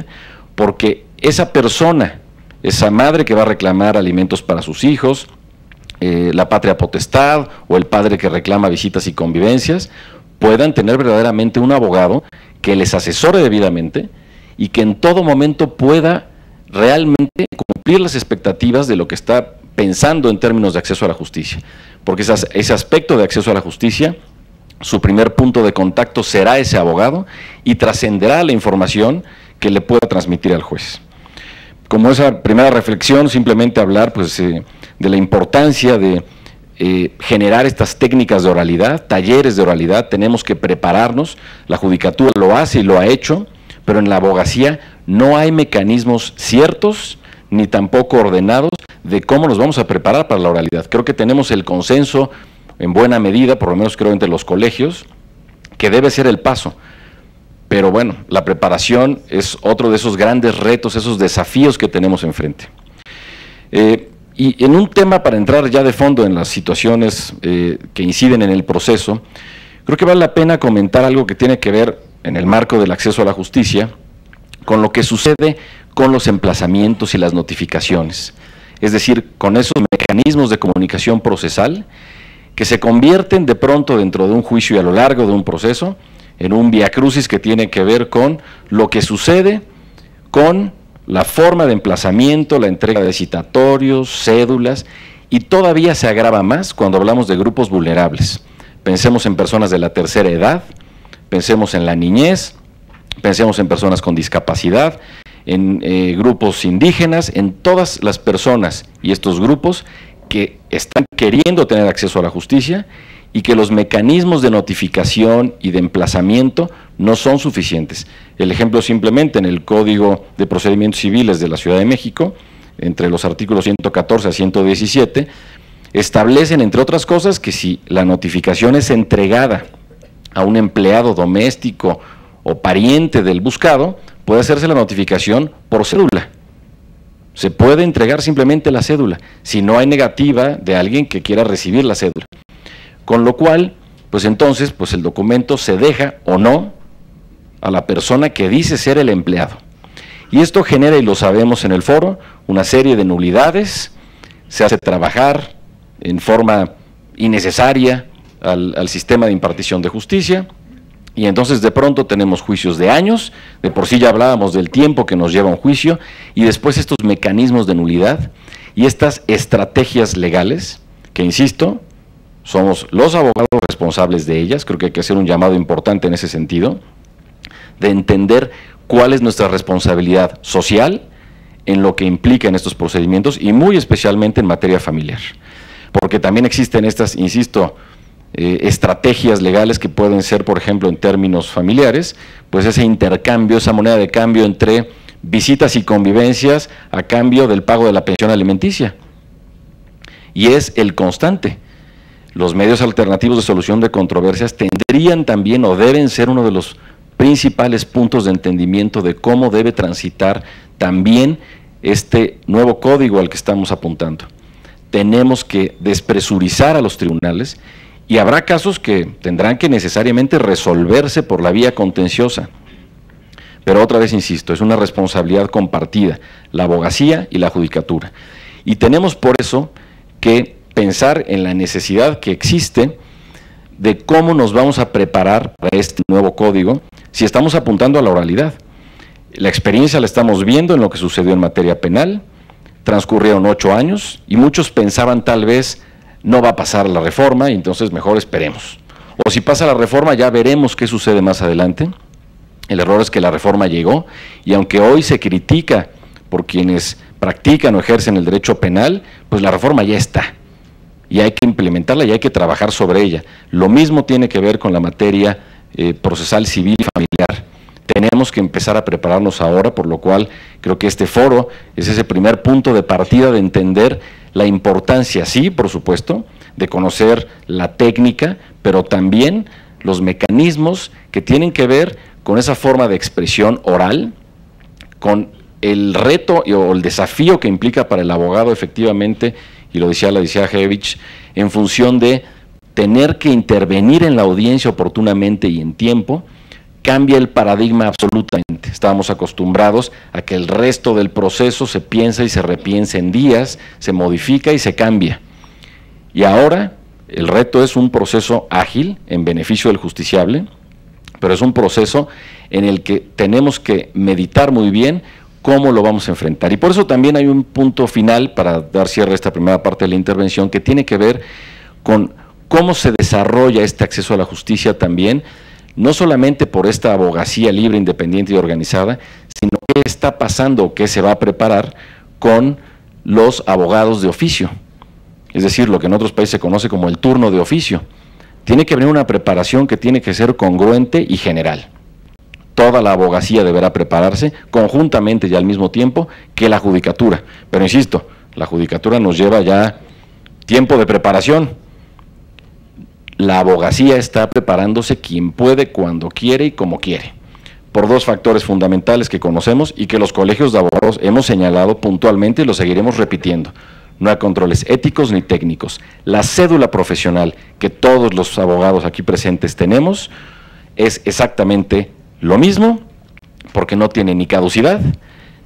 porque esa persona, esa madre que va a reclamar alimentos para sus hijos, la patria potestad o el padre que reclama visitas y convivencias, puedan tener verdaderamente un abogado que les asesore debidamente y que en todo momento pueda realmente cumplir las expectativas de lo que está pensando en términos de acceso a la justicia. Porque ese aspecto de acceso a la justicia, su primer punto de contacto será ese abogado y trascenderá la información que le pueda transmitir al juez. Como esa primera reflexión, simplemente hablar pues, de la importancia de generar estas técnicas de oralidad, talleres de oralidad. Tenemos que prepararnos, la judicatura lo hace y lo ha hecho, pero en la abogacía no hay mecanismos ciertos ni tampoco ordenados de cómo nos vamos a preparar para la oralidad. Creo que tenemos el consenso en buena medida, por lo menos creo entre los colegios, que debe ser el paso. Pero bueno, la preparación es otro de esos grandes retos, esos desafíos que tenemos enfrente. Y en un tema, para entrar ya de fondo en las situaciones que inciden en el proceso, creo que vale la pena comentar algo que tiene que ver, en el marco del acceso a la justicia, con lo que sucede con los emplazamientos y las notificaciones. Es decir, con esos mecanismos de comunicación procesal que se convierten de pronto dentro de un juicio y a lo largo de un proceso en un viacrucis que tiene que ver con lo que sucede con la forma de emplazamiento, la entrega de citatorios, cédulas, y todavía se agrava más cuando hablamos de grupos vulnerables. Pensemos en personas de la tercera edad, pensemos en la niñez, pensemos en personas con discapacidad, en grupos indígenas, en todas las personas y estos grupos que están queriendo tener acceso a la justicia y que los mecanismos de notificación y de emplazamiento no son suficientes. El ejemplo simplemente en el Código de Procedimientos Civiles de la Ciudad de México, entre los artículos 114 a 117, establecen, entre otras cosas, que si la notificación es entregada a un empleado doméstico o pariente del buscado, puede hacerse la notificación por cédula. Se puede entregar simplemente la cédula, si no hay negativa de alguien que quiera recibir la cédula. Con lo cual, pues entonces, pues el documento se deja o no a la persona que dice ser el empleado. Y esto genera, y lo sabemos en el foro, una serie de nulidades, se hace trabajar en forma innecesaria al sistema de impartición de justicia, y entonces de pronto tenemos juicios de años, de por sí ya hablábamos del tiempo que nos lleva un juicio, y después estos mecanismos de nulidad y estas estrategias legales, que insisto, somos los abogados responsables de ellas. Creo que hay que hacer un llamado importante en ese sentido, de entender cuál es nuestra responsabilidad social en lo que implica en estos procedimientos y muy especialmente en materia familiar. Porque también existen estas, insisto, estrategias legales que pueden ser, por ejemplo, en términos familiares, pues ese intercambio, esa moneda de cambio entre visitas y convivencias a cambio del pago de la pensión alimenticia. Y es el constante. Los medios alternativos de solución de controversias tendrían también o deben ser uno de los principales puntos de entendimiento de cómo debe transitar también este nuevo código al que estamos apuntando. Tenemos que despresurizar a los tribunales y habrá casos que tendrán que necesariamente resolverse por la vía contenciosa. Pero otra vez insisto, es una responsabilidad compartida, la abogacía y la judicatura. Y tenemos por eso que pensar en la necesidad que existe de cómo nos vamos a preparar para este nuevo código si estamos apuntando a la oralidad. La experiencia la estamos viendo en lo que sucedió en materia penal, transcurrieron 8 años y muchos pensaban tal vez no va a pasar la reforma y entonces mejor esperemos. O si pasa la reforma ya veremos qué sucede más adelante. El error es que la reforma llegó y aunque hoy se critica por quienes practican o ejercen el derecho penal, pues la reforma ya está. Y hay que implementarla y hay que trabajar sobre ella. Lo mismo tiene que ver con la materia procesal civil y familiar. Tenemos que empezar a prepararnos ahora, por lo cual creo que este foro es ese primer punto de partida de entender la importancia, sí, por supuesto, de conocer la técnica, pero también los mecanismos que tienen que ver con esa forma de expresión oral, con el reto o el desafío que implica para el abogado efectivamente, y lo decía la licenciada Hevich, en función de tener que intervenir en la audiencia oportunamente y en tiempo, cambia el paradigma absolutamente. Estábamos acostumbrados a que el resto del proceso se piensa y se repiensa en días, se modifica y se cambia. Y ahora el reto es un proceso ágil en beneficio del justiciable, pero es un proceso en el que tenemos que meditar muy bien cómo lo vamos a enfrentar. Y por eso también hay un punto final para dar cierre a esta primera parte de la intervención que tiene que ver con cómo se desarrolla este acceso a la justicia también, no solamente por esta abogacía libre, independiente y organizada, sino qué está pasando o qué se va a preparar con los abogados de oficio. Es decir, lo que en otros países se conoce como el turno de oficio. Tiene que haber una preparación que tiene que ser congruente y general. Toda la abogacía deberá prepararse conjuntamente y al mismo tiempo que la judicatura. Pero insisto, la judicatura nos lleva ya tiempo de preparación. La abogacía está preparándose quien puede, cuando quiere y como quiere, por 2 factores fundamentales que conocemos y que los colegios de abogados hemos señalado puntualmente y lo seguiremos repitiendo. No hay controles éticos ni técnicos. La cédula profesional que todos los abogados aquí presentes tenemos es exactamente lo mismo, porque no tiene ni caducidad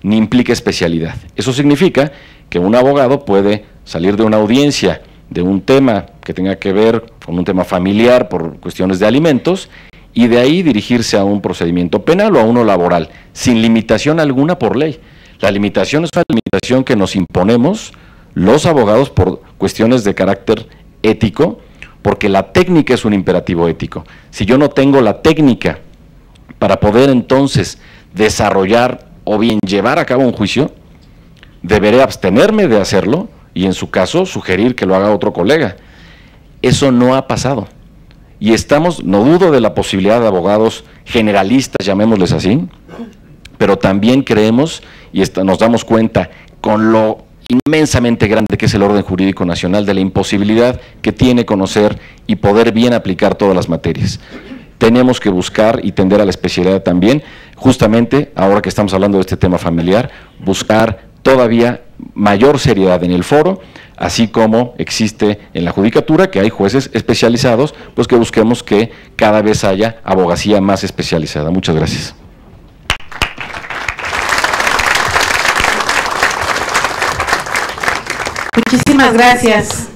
ni implica especialidad. Eso significa que un abogado puede salir de una audiencia de un tema que tenga que ver con un tema familiar por cuestiones de alimentos y de ahí dirigirse a un procedimiento penal o a uno laboral, sin limitación alguna por ley. La limitación es una limitación que nos imponemos los abogados por cuestiones de carácter ético, porque la técnica es un imperativo ético. Si yo no tengo la técnica para poder entonces desarrollar o bien llevar a cabo un juicio, deberé abstenerme de hacerlo y en su caso sugerir que lo haga otro colega. Eso no ha pasado. Y estamos, no dudo de la posibilidad de abogados generalistas, llamémosles así, pero también creemos y nos damos cuenta con lo inmensamente grande que es el orden jurídico nacional de la imposibilidad que tiene conocer y poder bien aplicar todas las materias. Tenemos que buscar y tender a la especialidad también, justamente ahora que estamos hablando de este tema familiar, buscar todavía mayor seriedad en el foro, así como existe en la judicatura, que hay jueces especializados, pues que busquemos que cada vez haya abogacía más especializada. Muchas gracias. Muchísimas gracias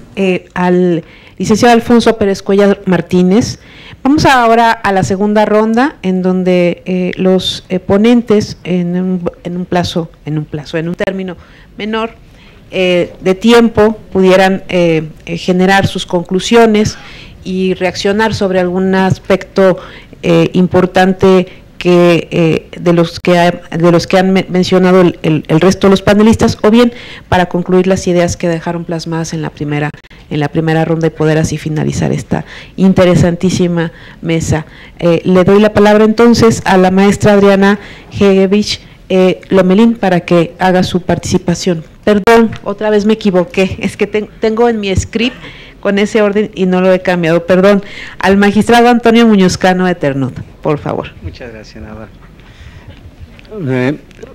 al licenciado Alfonso Pérez Cuellar Martínez. Vamos ahora a la segunda ronda, en donde los ponentes, en un término menor de tiempo, pudieran generar sus conclusiones y reaccionar sobre algún aspecto importante de los que han mencionado el resto de los panelistas, o bien para concluir las ideas que dejaron plasmadas en la primera ronda y poder así finalizar esta interesantísima mesa. Le doy la palabra entonces a la maestra Adriana Hegevich Lomelín para que haga su participación. Perdón, otra vez me equivoqué, es que tengo en mi script con ese orden y no lo he cambiado, perdón. Al magistrado Antonio Muñoz Cano de Ternot, por favor. Muchas gracias, Nava.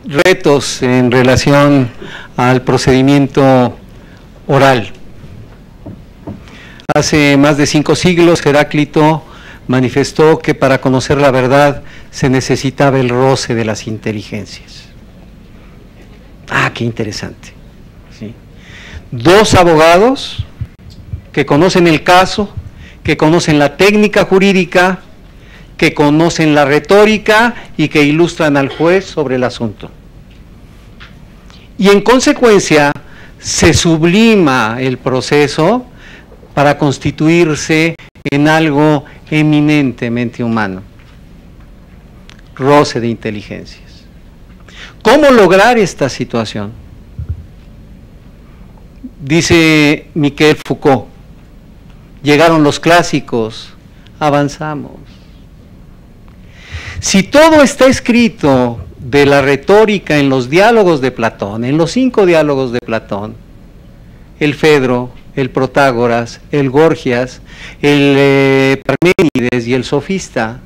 Retos en relación al procedimiento oral. Hace más de 5 siglos, Heráclito manifestó que para conocer la verdad se necesitaba el roce de las inteligencias. Ah, qué interesante. ¿Sí? 2 abogados que conocen el caso, que conocen la técnica jurídica, que conocen la retórica y que ilustran al juez sobre el asunto. Y en consecuencia se sublima el proceso para constituirse en algo eminentemente humano. Roce de inteligencias. ¿Cómo lograr esta situación? Dice Michel Foucault, llegaron los clásicos, avanzamos. Si todo está escrito de la retórica en los diálogos de Platón, en los 5 diálogos de Platón, el Fedro, el Protágoras, el Gorgias, el Parménides y el Sofista,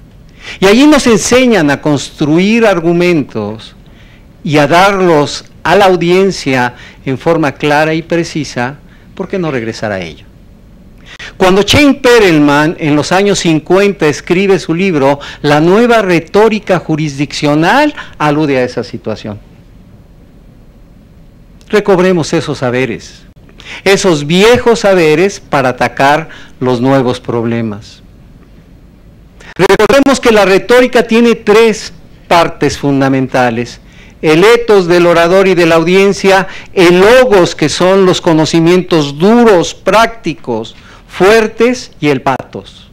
y allí nos enseñan a construir argumentos y a darlos a la audiencia en forma clara y precisa, ¿por qué no regresar a ello? Cuando Chaim Perelman en los años 50 escribe su libro La nueva retórica jurisdiccional, alude a esa situación. Recobremos esos saberes, esos viejos saberes para atacar los nuevos problemas. Recordemos que la retórica tiene 3 partes fundamentales: el etos del orador y de la audiencia, el logos, que son los conocimientos duros, prácticos, fuertes, y el patos.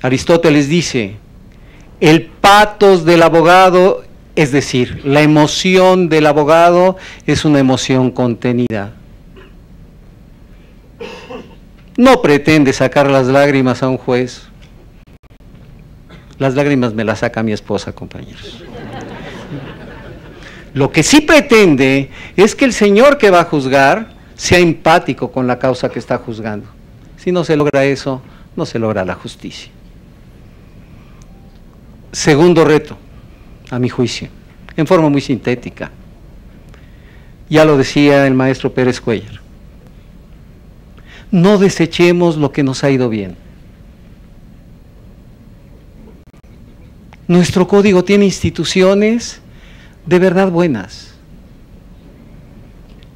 Aristóteles dice, el patos del abogado, es decir, la emoción del abogado es una emoción contenida. No pretende sacar las lágrimas a un juez. Las lágrimas me las saca mi esposa, compañeros. Lo que sí pretende es que el señor que va a juzgar sea empático con la causa que está juzgando. Si no se logra eso, no se logra la justicia. Segundo reto, a mi juicio, en forma muy sintética. Ya lo decía el maestro Pérez Cuellar. No desechemos lo que nos ha ido bien. Nuestro código tiene instituciones de verdad buenas.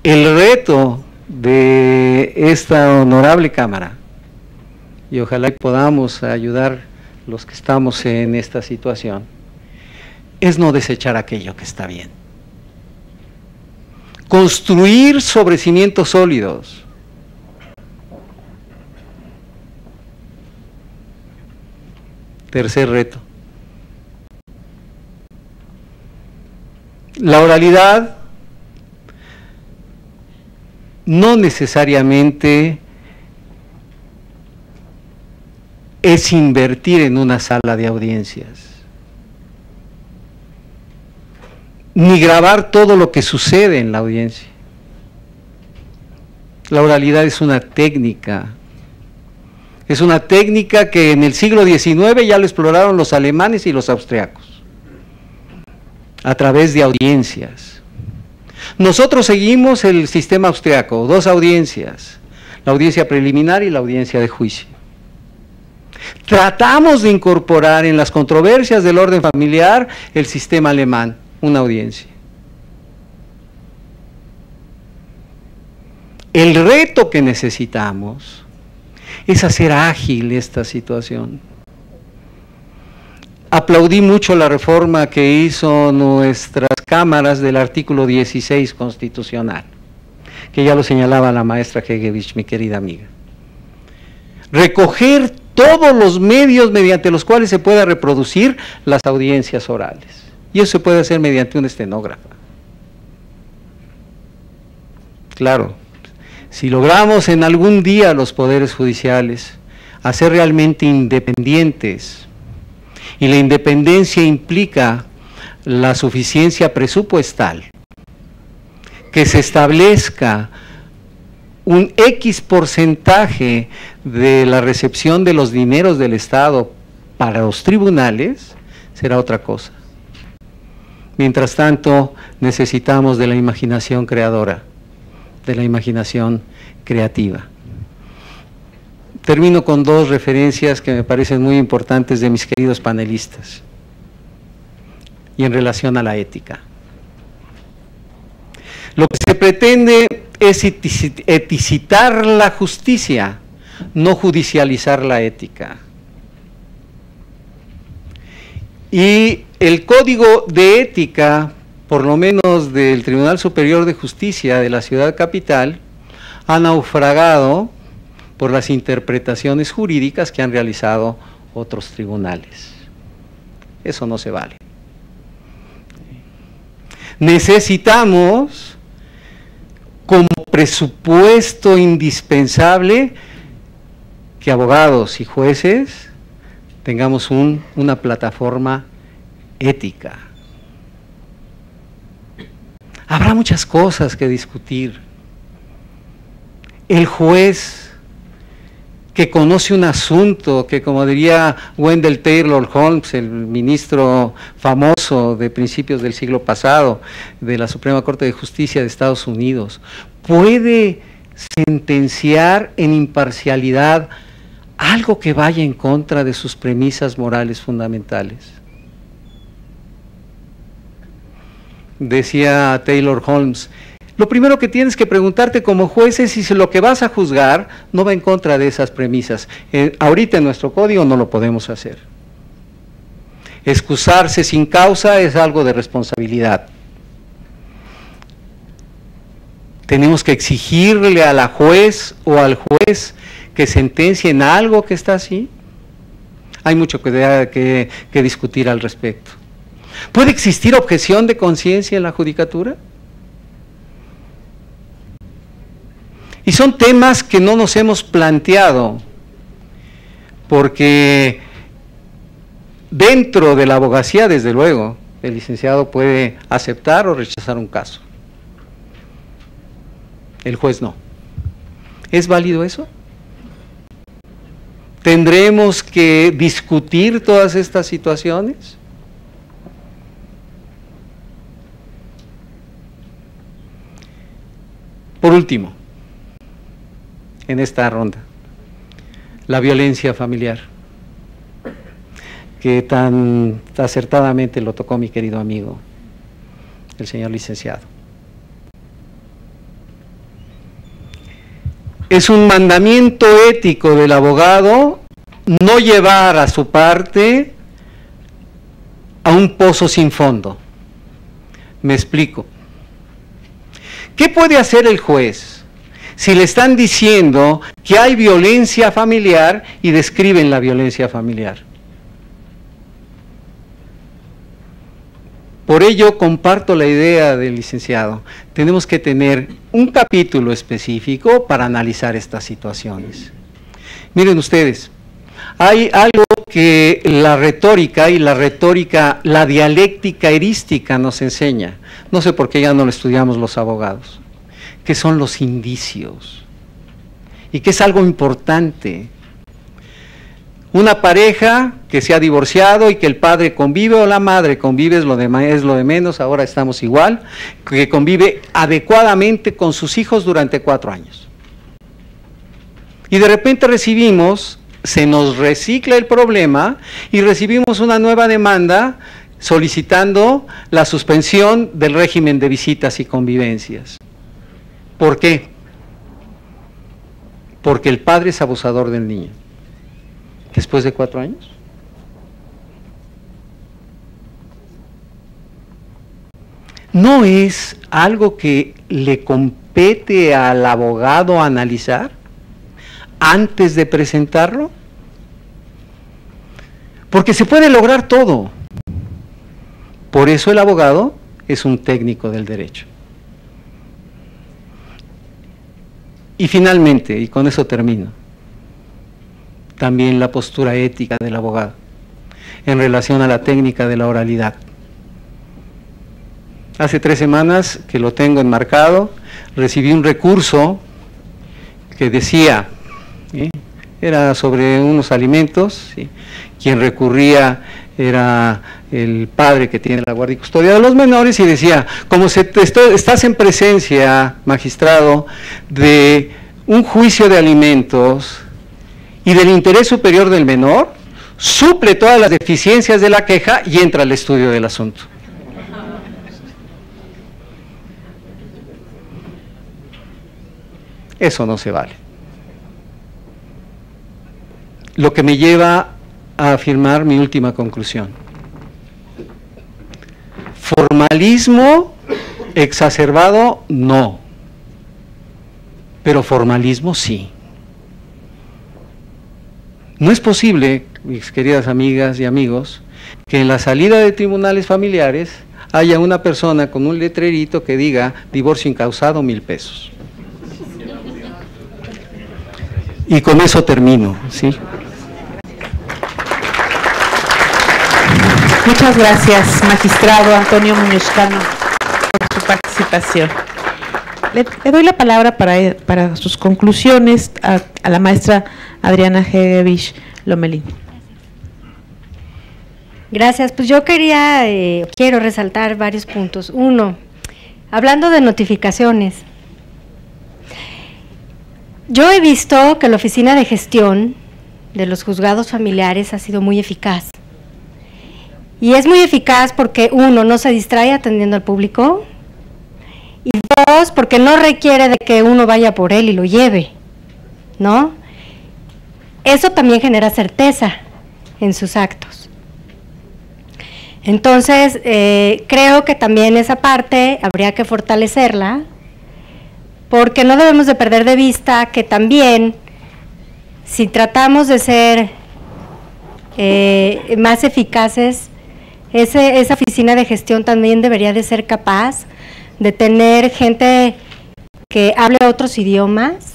El reto de esta honorable Cámara, y ojalá podamos ayudar los que estamos en esta situación, es no desechar aquello que está bien. Construir sobre cimientos sólidos. Tercer reto. La oralidad no necesariamente es invertir en una sala de audiencias, ni grabar todo lo que sucede en la audiencia. La oralidad es una técnica. Es una técnica que en el siglo XIX ya lo exploraron los alemanes y los austriacos, a través de audiencias. Nosotros seguimos el sistema austriaco, 2 audiencias, la audiencia preliminar y la audiencia de juicio. Tratamos de incorporar en las controversias del orden familiar el sistema alemán, una audiencia. El reto que necesitamos es hacer ágil esta situación. Aplaudí mucho la reforma que hizo nuestras cámaras del artículo 16 constitucional, que ya lo señalaba la maestra Hegevich, mi querida amiga. Recoger todos los medios mediante los cuales se pueda reproducir las audiencias orales. Y eso se puede hacer mediante un estenógrafo. Claro, si logramos en algún día los poderes judiciales hacer realmente independientes, y la independencia implica la suficiencia presupuestal, que se establezca un X porcentaje de la recepción de los dineros del Estado para los tribunales, será otra cosa. Mientras tanto, necesitamos de la imaginación creadora, de la imaginación creativa. Termino con dos referencias que me parecen muy importantes de mis queridos panelistas y en relación a la ética. Lo que se pretende es eticitar la justicia, no judicializar la ética. Y el Código de Ética, por lo menos del Tribunal Superior de Justicia de la Ciudad Capital, ha naufragado por las interpretaciones jurídicas que han realizado otros tribunales. Eso no se vale. Necesitamos, como presupuesto indispensable, que abogados y jueces tengamos una plataforma ética. Habrá muchas cosas que discutir. El juez que conoce un asunto, que como diría Wendell Taylor Holmes, el ministro famoso de principios del siglo pasado de la Suprema Corte de Justicia de Estados Unidos, puede sentenciar en imparcialidad algo que vaya en contra de sus premisas morales fundamentales. Decía Taylor Holmes, lo primero que tienes que preguntarte como juez es si lo que vas a juzgar no va en contra de esas premisas. Ahorita en nuestro código no lo podemos hacer. Excusarse sin causa es algo de responsabilidad. Tenemos que exigirle a la juez o al juez que sentencie en algo que está así. Hay mucho que discutir al respecto. ¿Puede existir objeción de conciencia en la judicatura? Y son temas que no nos hemos planteado, porque dentro de la abogacía, desde luego, el licenciado puede aceptar o rechazar un caso. El juez no. ¿Es válido eso? ¿Tendremos que discutir todas estas situaciones? Por último, en esta ronda, la violencia familiar, que tan acertadamente lo tocó mi querido amigo, el señor licenciado. Es un mandamiento ético del abogado no llevar a su parte a un pozo sin fondo. Me explico. ¿Qué puede hacer el juez si le están diciendo que hay violencia familiar y describen la violencia familiar? Por ello comparto la idea del licenciado. Tenemos que tener un capítulo específico para analizar estas situaciones. Miren ustedes, hay algo que la retórica, la dialéctica erística nos enseña. No sé por qué ya no lo estudiamos los abogados. ¿Qué son los indicios? Y que es algo importante. Una pareja que se ha divorciado y que el padre convive o la madre convive es lo de menos, ahora estamos igual, que convive adecuadamente con sus hijos durante 4 años. Y de repente se nos recicla el problema y recibimos una nueva demanda solicitando la suspensión del régimen de visitas y convivencias. ¿Por qué? Porque el padre es abusador del niño. Después de 4 años. ¿No es algo que le compete al abogado analizar antes de presentarlo? porque se puede lograr todo. Por eso el abogado es un técnico del derecho. Y finalmente, y con eso termino, también la postura ética del abogado en relación a la técnica de la oralidad. Hace 3 semanas que lo tengo enmarcado, recibí un recurso que decía, era sobre unos alimentos, ¿sí? Quien recurría era el padre que tiene la guardia y custodia de los menores y decía, como estás en presencia, magistrado, de un juicio de alimentos y del interés superior del menor, suple todas las deficiencias de la queja y entra al estudio del asunto. Eso no se vale. Lo que me lleva a afirmar mi última conclusión. Formalismo exacerbado, no. Pero formalismo sí. No es posible, mis queridas amigas y amigos, que en la salida de tribunales familiares haya una persona con un letrerito que diga divorcio incausado, 1,000 pesos. Y con eso termino, ¿sí? Muchas gracias, magistrado Antonio Muñoz Cano, por su participación. Le doy la palabra para sus conclusiones a la maestra Adriana Hegevich Lomelín. Gracias, pues yo quiero resaltar varios puntos. Uno, hablando de notificaciones, yo he visto que la oficina de gestión de los juzgados familiares ha sido muy eficaz. Y es muy eficaz porque, uno, no se distrae atendiendo al público, y dos, porque no requiere de que uno vaya por él y lo lleve, ¿no? Eso también genera certeza en sus actos. Entonces, creo que también esa parte habría que fortalecerla, porque no debemos de perder de vista que también, si tratamos de ser más eficaces, esa oficina de gestión también debería de ser capaz de tener gente que hable otros idiomas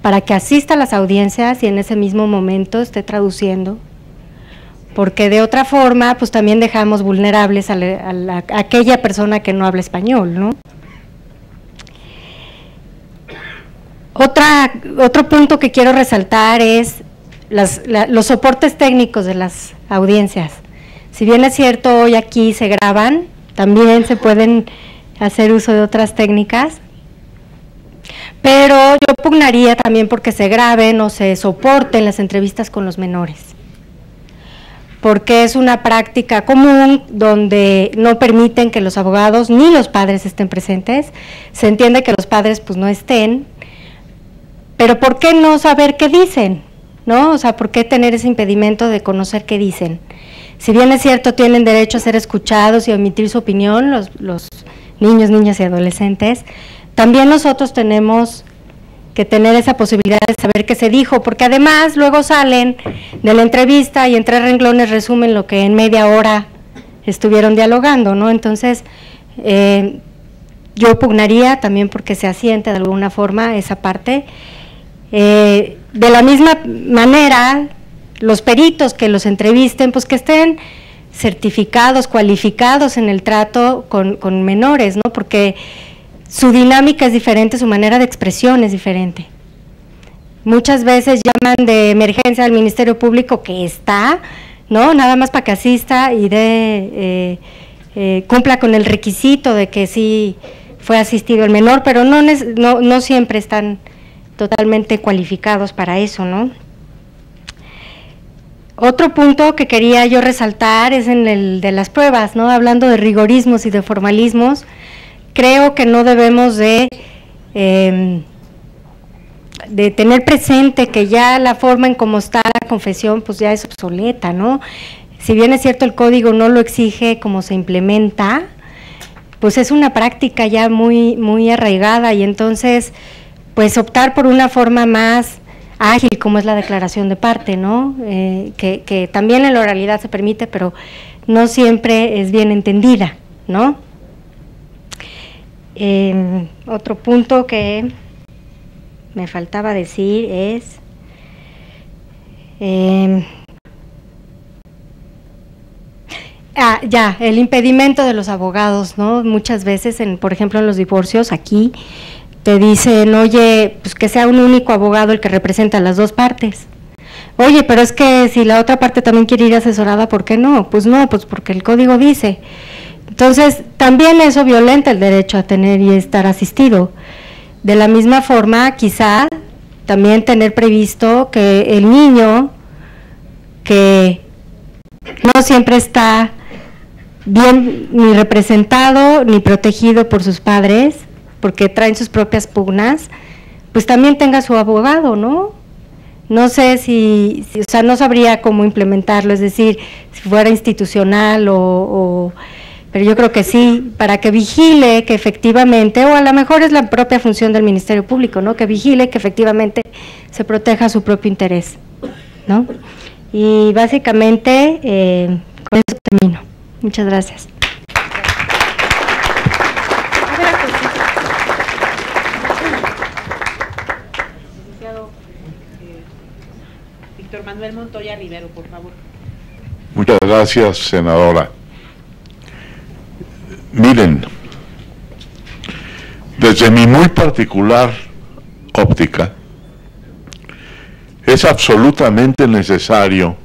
para que asista a las audiencias y en ese mismo momento esté traduciendo, porque de otra forma pues también dejamos vulnerables a aquella persona que no habla español, ¿no? Otro punto que quiero resaltar es los soportes técnicos de las audiencias. Si bien es cierto, hoy aquí se graban, también se pueden hacer uso de otras técnicas, pero yo pugnaría también porque se graben o se soporten las entrevistas con los menores, porque es una práctica común donde no permiten que los abogados ni los padres estén presentes. Se entiende que los padres pues no estén, pero ¿por qué no saber qué dicen? ¿No? O sea, ¿por qué tener ese impedimento de conocer qué dicen? Si bien es cierto, tienen derecho a ser escuchados y a emitir su opinión los niños, niñas y adolescentes, también nosotros tenemos que tener esa posibilidad de saber qué se dijo, porque además luego salen de la entrevista y en 3 renglones resumen lo que en media hora estuvieron dialogando, ¿no? Entonces, yo pugnaría también porque se asiente de alguna forma esa parte. De la misma manera, los peritos que los entrevisten, pues que estén certificados, cualificados en el trato con menores, ¿no? Porque su dinámica es diferente, su manera de expresión es diferente. Muchas veces llaman de emergencia al Ministerio Público que está, ¿no? Nada más para que asista y cumpla con el requisito de que sí fue asistido el menor, pero no siempre están totalmente cualificados para eso, ¿no? Otro punto que quería yo resaltar es en el de las pruebas, ¿no? Hablando de rigorismos y de formalismos, creo que no debemos de tener presente que ya la forma en cómo está la confesión pues ya es obsoleta, ¿no? Si bien es cierto el código no lo exige como se implementa, pues es una práctica ya muy, muy arraigada y entonces pues optar por una forma más ágil como es la declaración de parte, ¿no? Que también en la oralidad se permite, pero no siempre es bien entendida, ¿no? Otro punto que me faltaba decir es el impedimento de los abogados, ¿no? Muchas veces, por ejemplo, en los divorcios, aquí te dicen, oye, pues que sea un único abogado el que representa a las dos partes. Oye, pero es que si la otra parte también quiere ir asesorada, ¿por qué no? Pues no, pues porque el código dice. Entonces, también eso violenta el derecho a tener y estar asistido. De la misma forma, quizá también tener previsto que el niño que no siempre está bien ni representado ni protegido por sus padres, porque traen sus propias pugnas, pues también tenga su abogado, ¿no? No sé si o sea, no sabría cómo implementarlo, es decir, si fuera institucional pero yo creo que sí, para que vigile que efectivamente, o a lo mejor es la propia función del Ministerio Público, ¿no? Que vigile que efectivamente se proteja su propio interés, ¿no? Y básicamente con eso termino. Muchas gracias. Víctor Manuel Montoya Rivero, por favor. Muchas gracias, senadora. Miren, desde mi muy particular óptica, es absolutamente necesario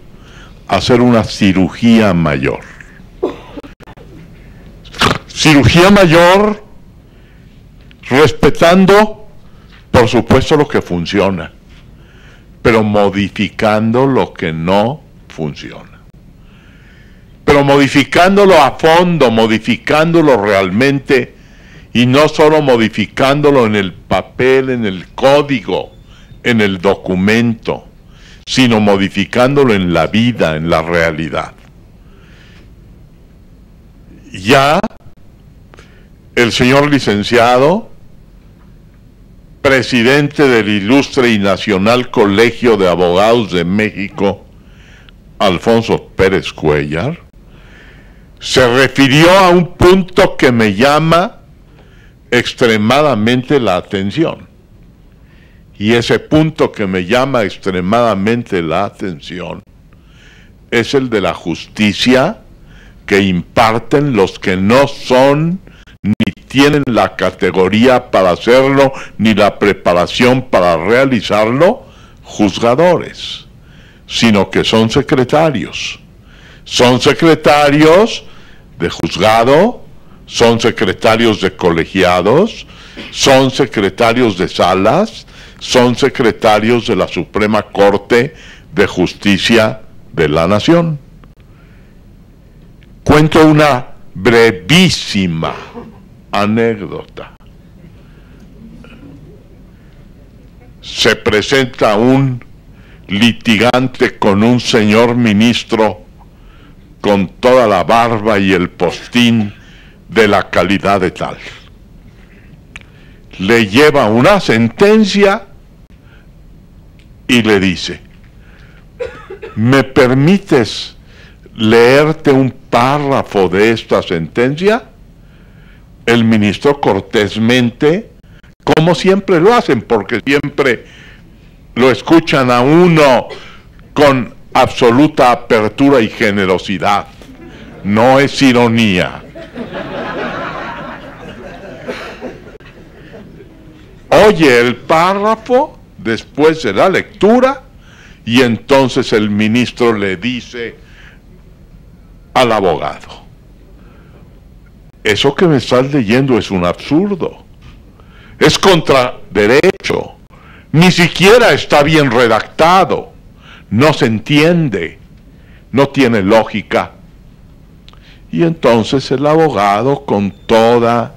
hacer una cirugía mayor. Cirugía mayor respetando, por supuesto, lo que funciona, pero modificando lo que no funciona. Pero modificándolo a fondo, modificándolo realmente, y no solo modificándolo en el papel, en el código, en el documento, sino modificándolo en la vida, en la realidad. Ya el señor licenciado, presidente del Ilustre y Nacional Colegio de Abogados de México, Alfonso Pérez Cuéllar, se refirió a un punto que me llama extremadamente la atención. Y ese punto que me llama extremadamente la atención es el de la justicia que imparten los que no son ni tienen la categoría para hacerlo ni la preparación para realizarlo, juzgadores, sino que son secretarios. Son secretarios de juzgado, son secretarios de colegiados, son secretarios de salas, son secretarios de la Suprema Corte de Justicia de la Nación. Cuento una brevísima anécdota. Se presenta un litigante con un señor ministro con toda la barba y el postín de la calidad de tal. Le lleva una sentencia y le dice: ¿me permites leerte un párrafo de esta sentencia? El ministro cortésmente, como siempre lo hacen, porque siempre lo escuchan a uno con absoluta apertura y generosidad, no es ironía. Oye el párrafo después de la lectura y entonces el ministro le dice al abogado: eso que me estás leyendo es un absurdo, es contra derecho, ni siquiera está bien redactado, no se entiende, no tiene lógica. Y entonces el abogado, con toda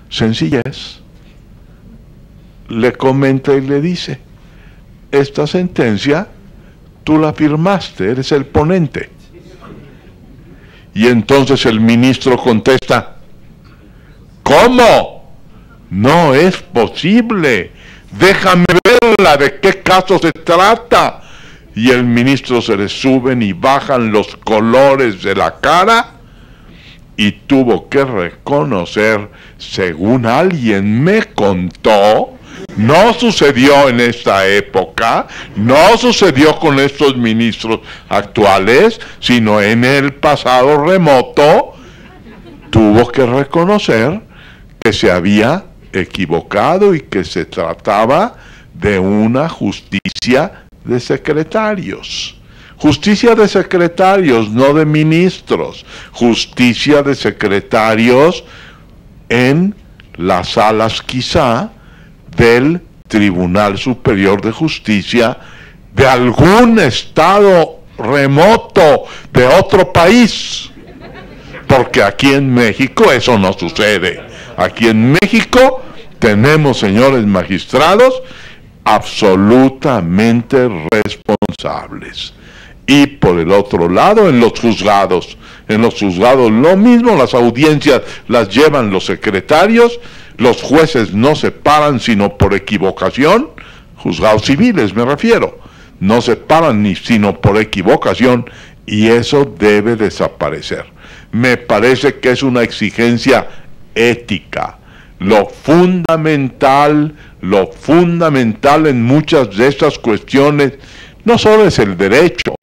sencillez, le comenta y le dice: esta sentencia tú la firmaste, eres el ponente. Y entonces el ministro contesta: ¿cómo? No es posible, déjame ver habla? ¿De qué caso se trata? Y el ministro se le suben y bajan los colores de la cara y tuvo que reconocer, según alguien me contó, no sucedió en esta época, no sucedió con estos ministros actuales, sino en el pasado remoto, tuvo que reconocer que se había equivocado y que se trataba de una justicia de secretarios. Justicia de secretarios, no de ministros. Justicia de secretarios en las salas quizá del Tribunal Superior de Justicia de algún estado remoto de otro país. Porque aquí en México eso no sucede. Aquí en México tenemos, señores magistrados, absolutamente responsables. Y por el otro lado, en los juzgados lo mismo, las audiencias las llevan los secretarios, los jueces no se paran sino por equivocación, juzgados civiles me refiero, no se paran ni sino por equivocación, y eso debe desaparecer. Me parece que es una exigencia ética. Lo fundamental en muchas de estas cuestiones no solo es el derecho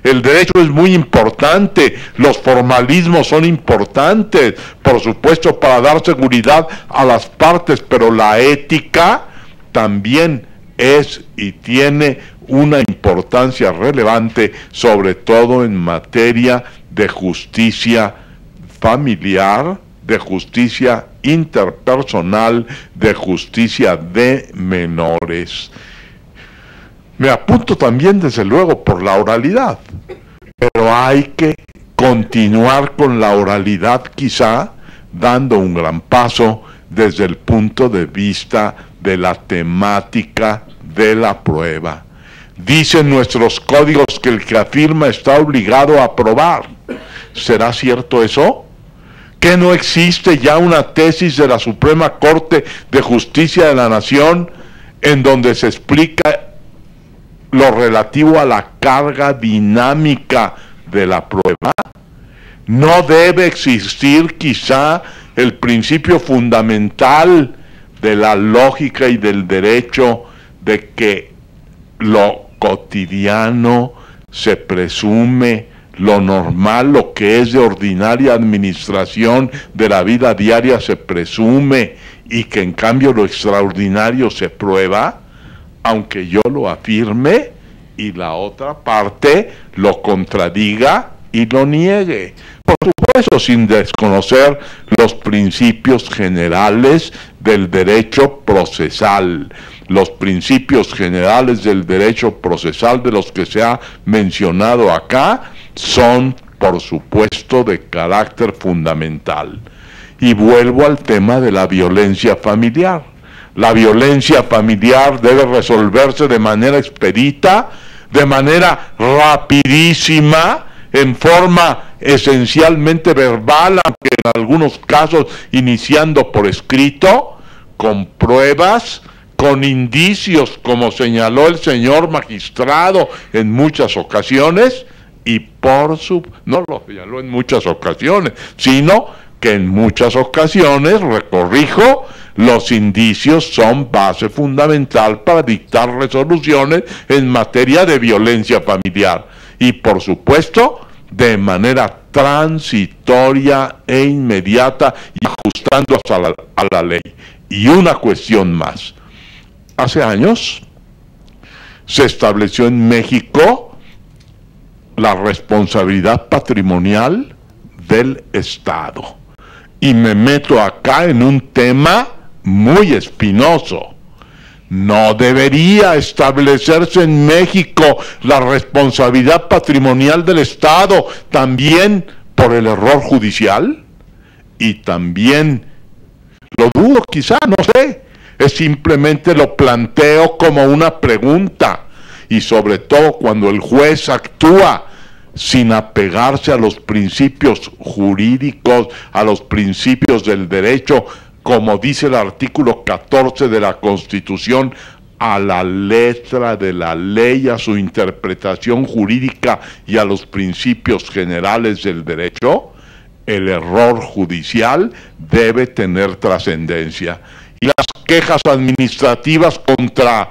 es muy importante, los formalismos son importantes, por supuesto para dar seguridad a las partes, pero la ética también es y tiene una importancia relevante, sobre todo en materia de justicia familiar, de justicia interpersonal, de justicia de menores. Me apunto también, desde luego, por la oralidad, pero hay que continuar con la oralidad, quizá dando un gran paso desde el punto de vista de la temática de la prueba. Dicen nuestros códigos que el que afirma está obligado a probar. ¿Será cierto eso? ¿Que no existe ya una tesis de la Suprema Corte de Justicia de la Nación en donde se explica lo relativo a la carga dinámica de la prueba? ¿No debe existir quizá el principio fundamental de la lógica y del derecho de que lo cotidiano se presume, lo normal, lo que es de ordinaria administración de la vida diaria se presume, y que en cambio lo extraordinario se prueba, aunque yo lo afirme y la otra parte lo contradiga y lo niegue? Por supuesto, sin desconocer los principios generales del derecho procesal. Los principios generales del derecho procesal de los que se ha mencionado acá son, por supuesto, de carácter fundamental. Y vuelvo al tema de la violencia familiar. La violencia familiar debe resolverse de manera expedita, de manera rapidísima, en forma esencialmente verbal, aunque en algunos casos iniciando por escrito, con pruebas, con indicios, como señaló el señor magistrado en muchas ocasiones, y no lo señaló en muchas ocasiones, sino que en muchas ocasiones, recorrijo, los indicios son base fundamental para dictar resoluciones en materia de violencia familiar. Y por supuesto, de manera transitoria e inmediata y ajustándose a la ley. Y una cuestión más. Hace años se estableció en México la responsabilidad patrimonial del Estado. Y me meto acá en un tema muy espinoso. ¿No debería establecerse en México la responsabilidad patrimonial del Estado también por el error judicial? Y también, lo dudo quizá, no sé, es simplemente lo planteo como una pregunta, y sobre todo cuando el juez actúa sin apegarse a los principios jurídicos, a los principios del derecho, como dice el artículo 14 de la Constitución, a la letra de la ley, a su interpretación jurídica y a los principios generales del derecho, el error judicial debe tener trascendencia. Y las quejas administrativas contra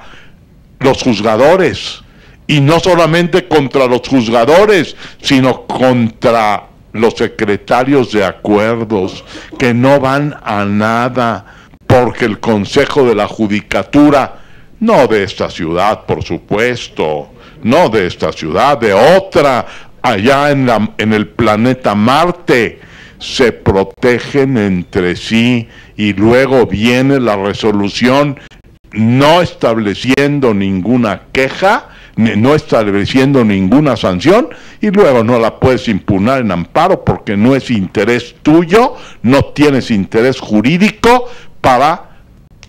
los juzgadores, y no solamente contra los juzgadores, sino contra los secretarios de acuerdos, que no van a nada, porque el Consejo de la Judicatura, no de esta ciudad, por supuesto, no de esta ciudad, de otra, allá en el planeta Marte, se protegen entre sí y luego viene la resolución no estableciendo ninguna queja, no estableciendo ninguna sanción, y luego no la puedes impugnar en amparo porque no es interés tuyo, no tienes interés jurídico para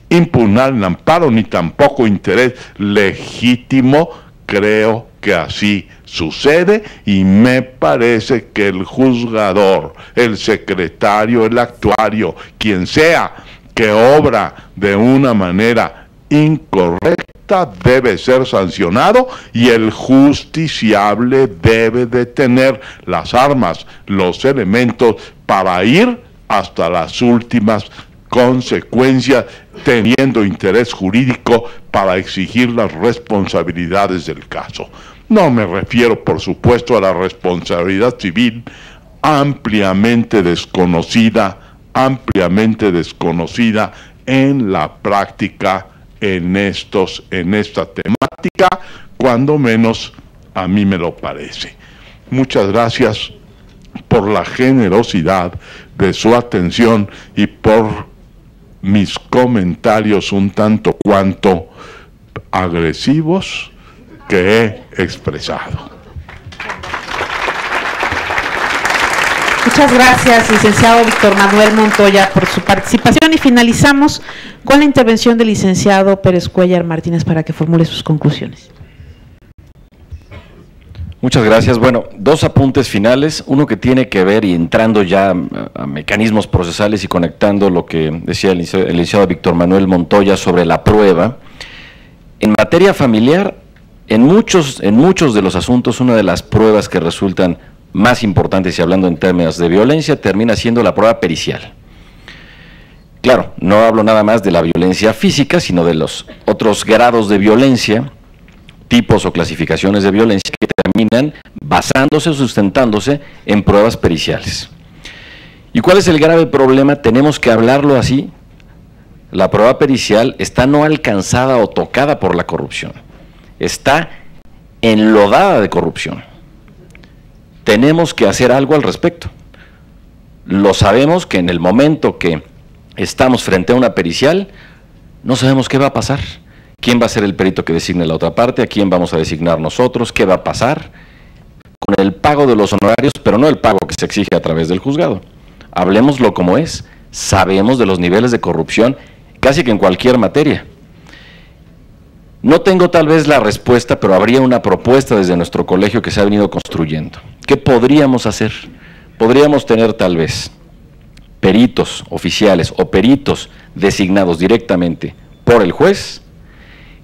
impugnar en amparo, ni tampoco interés legítimo. Creo que así sucede, y me parece que el juzgador, el secretario, el actuario, quien sea que obra de una manera incorrecta debe ser sancionado, y el justiciable debe de tener las armas, los elementos para ir hasta las últimas consecuencias, teniendo interés jurídico para exigir las responsabilidades del caso. No me refiero, por supuesto, a la responsabilidad civil, ampliamente desconocida en la práctica en esta temática, cuando menos a mí me lo parece. Muchas gracias por la generosidad de su atención y por mis comentarios un tanto cuanto agresivos que he expresado. Muchas gracias, licenciado Víctor Manuel Montoya, por su participación, y finalizamos con la intervención del licenciado Pérez Cuéllar Martínez para que formule sus conclusiones. Muchas gracias. Bueno, dos apuntes finales, uno que tiene que ver, y entrando ya a mecanismos procesales y conectando lo que decía el licenciado Víctor Manuel Montoya sobre la prueba. En materia familiar, en muchos de los asuntos, una de las pruebas que resultan más importantes, y hablando en términos de violencia, termina siendo la prueba pericial. Claro, no hablo nada más de la violencia física, sino de los otros grados de violencia, tipos o clasificaciones de violencia que terminan basándose o sustentándose en pruebas periciales. ¿Y cuál es el grave problema? Tenemos que hablarlo así. La prueba pericial está no alcanzada o tocada por la corrupción, está enlodada de corrupción. Tenemos que hacer algo al respecto. Lo sabemos que en el momento que estamos frente a una pericial, no sabemos qué va a pasar. ¿Quién va a ser el perito que designe la otra parte? ¿A quién vamos a designar nosotros? ¿Qué va a pasar? Con el pago de los honorarios, pero no el pago que se exige a través del juzgado. Hablemoslo como es. Sabemos de los niveles de corrupción casi que en cualquier materia. No tengo tal vez la respuesta, pero habría una propuesta desde nuestro colegio que se ha venido construyendo. ¿Qué podríamos hacer? Podríamos tener tal vez peritos oficiales o peritos designados directamente por el juez,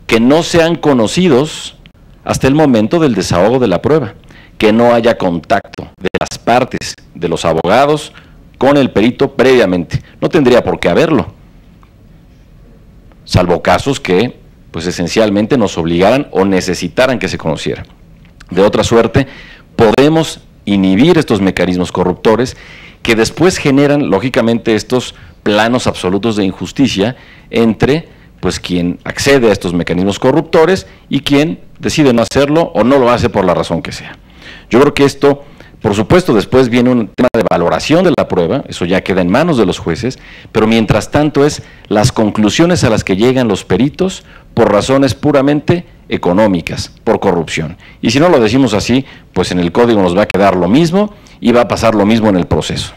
que no sean conocidos hasta el momento del desahogo de la prueba, que no haya contacto de las partes, de los abogados, con el perito previamente. No tendría por qué haberlo, salvo casos que, pues esencialmente nos obligaran o necesitaran que se conociera. De otra suerte, podemos inhibir estos mecanismos corruptores que después generan, lógicamente, estos planos absolutos de injusticia entre pues quien accede a estos mecanismos corruptores y quien decide no hacerlo o no lo hace por la razón que sea. Yo creo que esto, por supuesto, después viene un tema de valoración de la prueba, eso ya queda en manos de los jueces, pero mientras tanto es las conclusiones a las que llegan los peritos por razones puramente económicas, por corrupción. Y si no lo decimos así, pues en el código nos va a quedar lo mismo y va a pasar lo mismo en el proceso.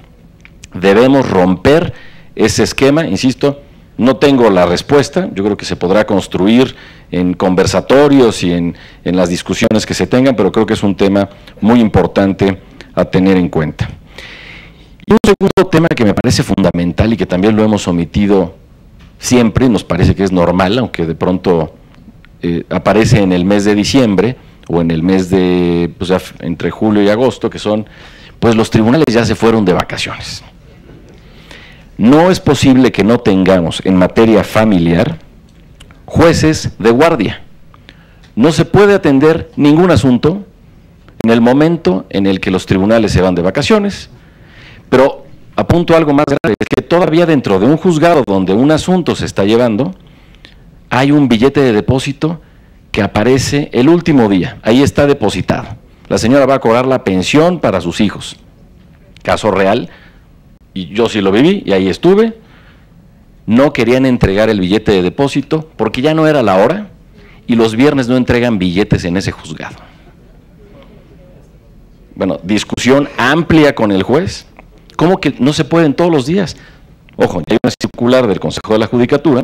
Debemos romper ese esquema, insisto. No tengo la respuesta, yo creo que se podrá construir en conversatorios y en las discusiones que se tengan, pero creo que es un tema muy importante a tener en cuenta. Y un segundo tema que me parece fundamental y que también lo hemos omitido siempre, nos parece que es normal, aunque de pronto aparece en el mes de diciembre o en el mes de, pues, entre julio y agosto, que son, pues los tribunales ya se fueron de vacaciones. No es posible que no tengamos en materia familiar jueces de guardia. No se puede atender ningún asunto en el momento en el que los tribunales se van de vacaciones, pero apunto algo más grave, es que todavía dentro de un juzgado donde un asunto se está llevando, hay un billete de depósito que aparece el último día, ahí está depositado. La señora va a cobrar la pensión para sus hijos. Caso real, y yo sí lo viví, y ahí estuve. No querían entregar el billete de depósito porque ya no era la hora, y los viernes no entregan billetes en ese juzgado. Bueno, discusión amplia con el juez. ¿Cómo que no se pueden todos los días? Ojo, hay una circular del Consejo de la Judicatura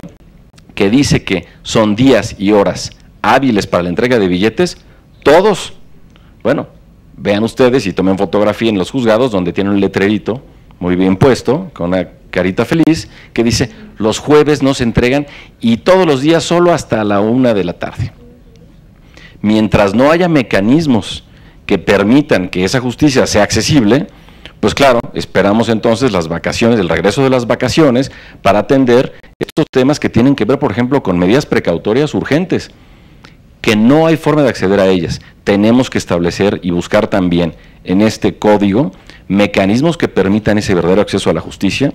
que dice que son días y horas hábiles para la entrega de billetes, todos. Bueno, vean ustedes y tomen fotografía en los juzgados donde tienen un letrerito muy bien puesto, con una carita feliz, que dice, los jueves no se entregan y todos los días solo hasta la 1 de la tarde. Mientras no haya mecanismos que permitan que esa justicia sea accesible, pues claro, esperamos entonces las vacaciones, el regreso de las vacaciones para atender estos temas que tienen que ver, por ejemplo, con medidas precautorias urgentes, que no hay forma de acceder a ellas. Tenemos que establecer y buscar también en este código mecanismos que permitan ese verdadero acceso a la justicia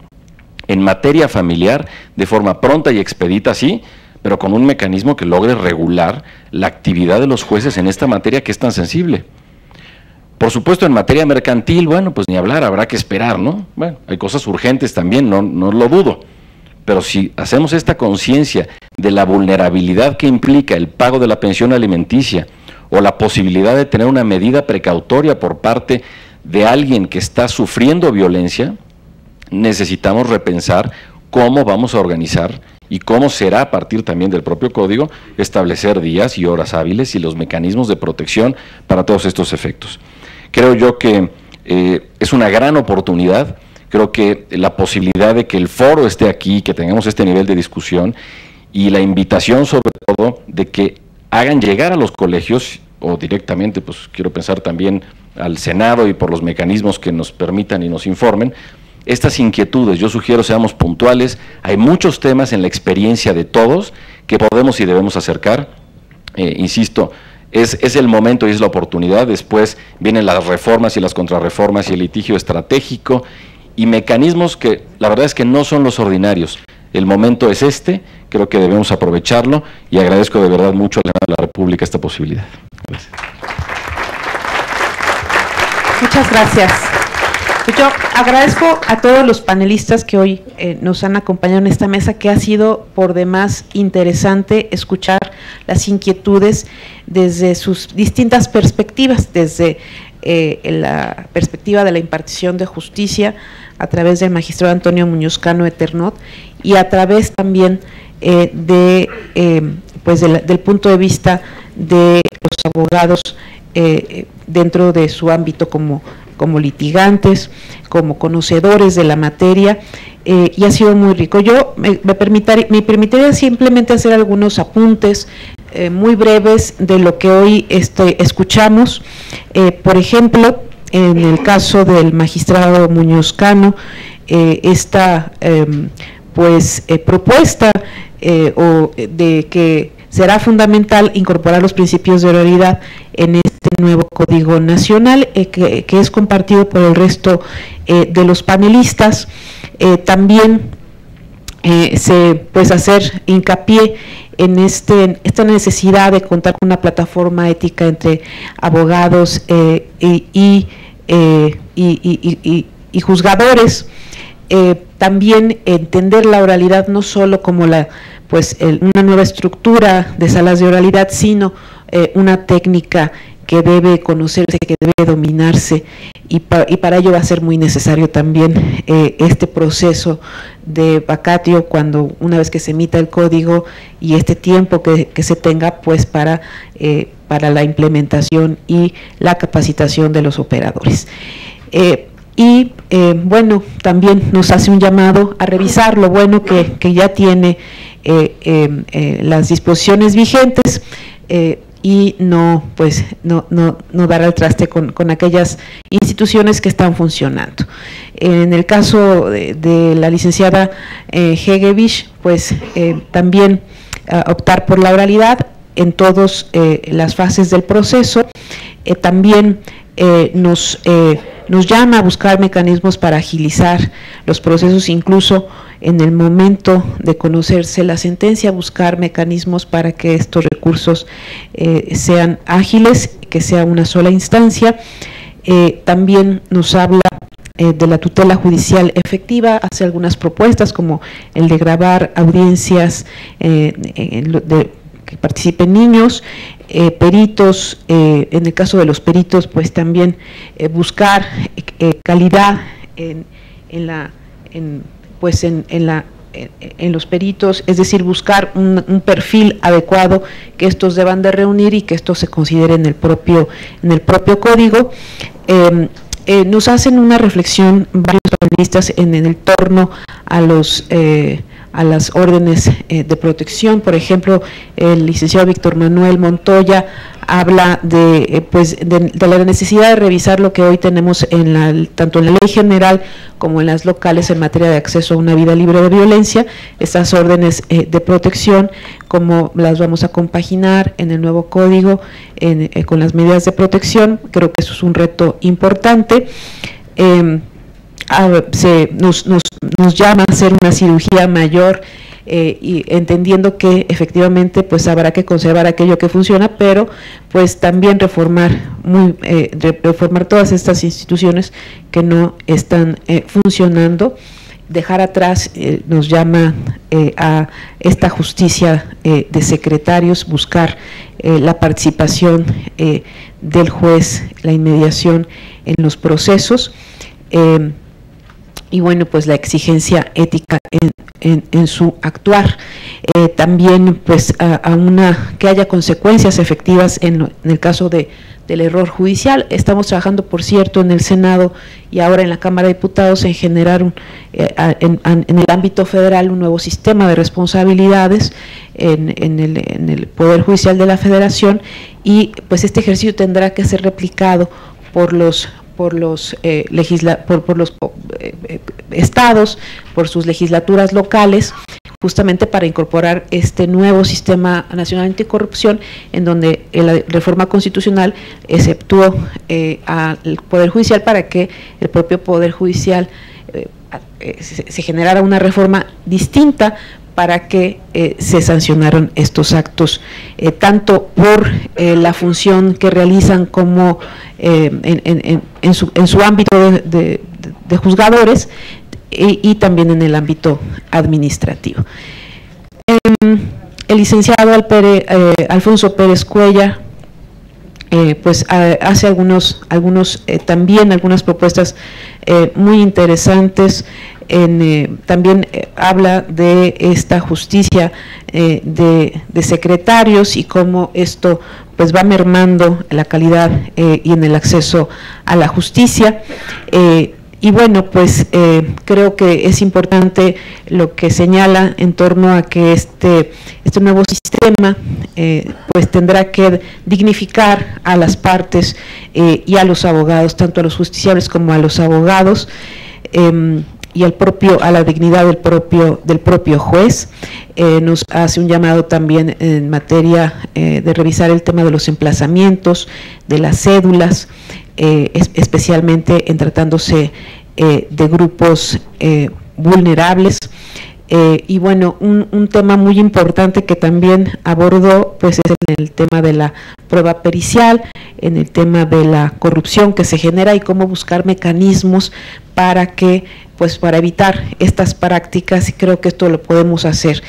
en materia familiar de forma pronta y expedita, sí, pero con un mecanismo que logre regular la actividad de los jueces en esta materia que es tan sensible. Por supuesto, en materia mercantil, bueno, pues ni hablar, habrá que esperar, ¿no? Bueno, hay cosas urgentes también, no lo dudo, pero si hacemos esta conciencia de la vulnerabilidad que implica el pago de la pensión alimenticia o la posibilidad de tener una medida precautoria por parte de alguien que está sufriendo violencia, necesitamos repensar cómo vamos a organizar y cómo será a partir también del propio código establecer días y horas hábiles y los mecanismos de protección para todos estos efectos. Creo yo que es una gran oportunidad, creo que la posibilidad de que el foro esté aquí, que tengamos este nivel de discusión y la invitación sobre todo de que hagan llegar a los colegios o directamente, pues quiero pensar también al Senado y por los mecanismos que nos permitan y nos informen, estas inquietudes. Yo sugiero seamos puntuales, hay muchos temas en la experiencia de todos que podemos y debemos acercar, insisto, es el momento y es la oportunidad, después vienen las reformas y las contrarreformas y el litigio estratégico y mecanismos que la verdad es que no son los ordinarios. El momento es este, creo que debemos aprovecharlo y agradezco de verdad mucho a la República esta posibilidad. Gracias. Muchas gracias. Yo agradezco a todos los panelistas que hoy nos han acompañado en esta mesa, que ha sido por demás interesante escuchar las inquietudes desde sus distintas perspectivas, desde la perspectiva de la impartición de justicia a través del magistrado Antonio Muñoz Cano Eternot y a través también del punto de vista de los abogados dentro de su ámbito como litigantes, como conocedores de la materia, y ha sido muy rico. Yo me permitiría simplemente hacer algunos apuntes muy breves de lo que hoy escuchamos. Por ejemplo, en el caso del magistrado Muñoz Cano, esta propuesta de que será fundamental incorporar los principios de oralidad en este nuevo Código Nacional, que es compartido por el resto de los panelistas. También hacer hincapié en esta necesidad de contar con una plataforma ética entre abogados y juzgadores. También entender la oralidad no solo como una nueva estructura de salas de oralidad, sino una técnica que debe conocerse, que debe dominarse, y para ello va a ser muy necesario también este proceso de vacatio una vez que se emita el código, y este tiempo que se tenga pues para la implementación y la capacitación de los operadores. También nos hace un llamado a revisar lo bueno que ya tiene las disposiciones vigentes y no dar al traste con aquellas instituciones que están funcionando. En el caso de la licenciada Hegewisch, pues también optar por la oralidad en todas las fases del proceso. También nos llama a buscar mecanismos para agilizar los procesos, incluso en el momento de conocerse la sentencia, buscar mecanismos para que estos recursos sean ágiles, que sea una sola instancia. También nos habla de la tutela judicial efectiva, hace algunas propuestas como el de grabar audiencias que participen niños, peritos, en el caso de los peritos, pues también buscar calidad en los peritos, es decir, buscar un perfil adecuado que estos deban de reunir y que esto se considere en el propio código. Nos hacen una reflexión varios panelistas en el torno a las órdenes de protección. Por ejemplo, el licenciado Víctor Manuel Montoya habla de la necesidad de revisar lo que hoy tenemos tanto en la ley general como en las locales en materia de acceso a una vida libre de violencia, estas órdenes de protección, cómo las vamos a compaginar en el nuevo código con las medidas de protección. Creo que eso es un reto importante. Nos llama a hacer una cirugía mayor, y entendiendo que efectivamente pues habrá que conservar aquello que funciona, pero pues también reformar todas estas instituciones que no están funcionando. Dejar atrás nos llama a esta justicia de secretarios, buscar la participación del juez, la inmediación en los procesos, y bueno, pues la exigencia ética en su actuar. También pues que haya consecuencias efectivas en el caso del error judicial. Estamos trabajando, por cierto, en el Senado y ahora en la Cámara de Diputados en generar en el ámbito federal un nuevo sistema de responsabilidades en el Poder Judicial de la Federación, y pues este ejercicio tendrá que ser replicado por los estados, por sus legislaturas locales, justamente para incorporar este nuevo sistema nacional anticorrupción, en donde la reforma constitucional exceptuó al Poder Judicial para que el propio Poder Judicial se generara una reforma distinta para que se sancionaran estos actos, tanto por la función que realizan como en su ámbito de juzgadores y también en el ámbito administrativo. El licenciado Alfonso Pérez Cuellar pues hace también algunas propuestas muy interesantes. También habla de esta justicia de secretarios y cómo esto pues va mermando la calidad y en el acceso a la justicia. Y bueno, pues creo que es importante lo que señala en torno a que este nuevo sistema pues tendrá que dignificar a las partes y a los abogados, tanto a los justiciables como a los abogados, y a la dignidad del propio juez. Nos hace un llamado también en materia de revisar el tema de los emplazamientos, de las cédulas, especialmente en tratándose de grupos vulnerables. Y bueno, un tema muy importante que también abordó pues es en el tema de la prueba pericial, en el tema de la corrupción que se genera y cómo buscar mecanismos para evitar estas prácticas, y creo que esto lo podemos hacer.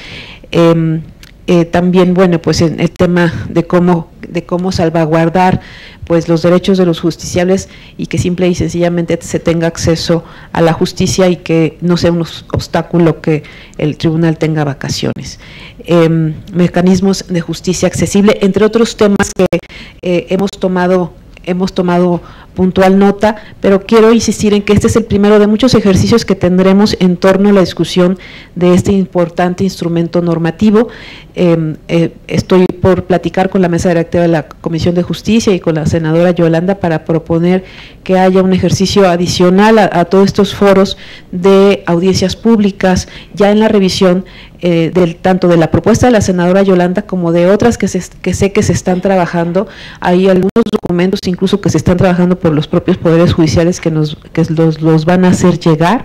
También, bueno, pues en el tema de cómo salvaguardar pues los derechos de los justiciables y que simple y sencillamente se tenga acceso a la justicia y que no sea un obstáculo que el tribunal tenga vacaciones. Mecanismos de justicia accesible, entre otros temas que hemos tomado hemos tomado puntual nota, pero quiero insistir en que este es el primero de muchos ejercicios que tendremos en torno a la discusión de este importante instrumento normativo. Estoy por platicar con la mesa directiva de la Comisión de Justicia y con la senadora Yolanda para proponer que haya un ejercicio adicional a todos estos foros de audiencias públicas, ya en la revisión tanto de la propuesta de la senadora Yolanda como de otras que sé que se están trabajando. Hay algunos documentos incluso que se están trabajando por los propios poderes judiciales que los van a hacer llegar.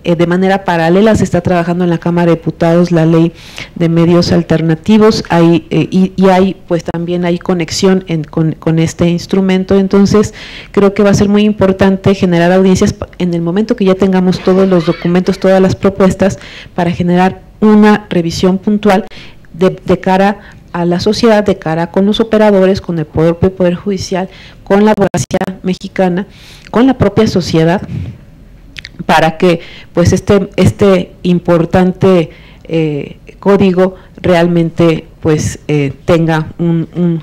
De manera paralela se está trabajando en la Cámara de Diputados la ley de medios alternativos, pues también hay conexión con este instrumento. Entonces creo que va a ser muy importante generar audiencias en el momento que ya tengamos todos los documentos, todas las propuestas, para generar una revisión puntual de cara a la sociedad, de cara con los operadores, con el propio Poder Judicial, con la abogacía mexicana, con la propia sociedad, para que pues este importante código realmente pues tenga un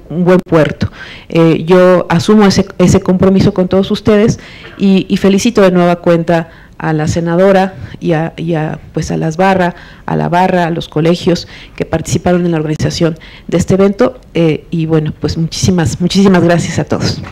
buen puerto. Yo asumo ese compromiso con todos ustedes y felicito de nueva cuenta a la senadora pues a la barra, a los colegios que participaron en la organización de este evento, y bueno, pues muchísimas gracias a todos.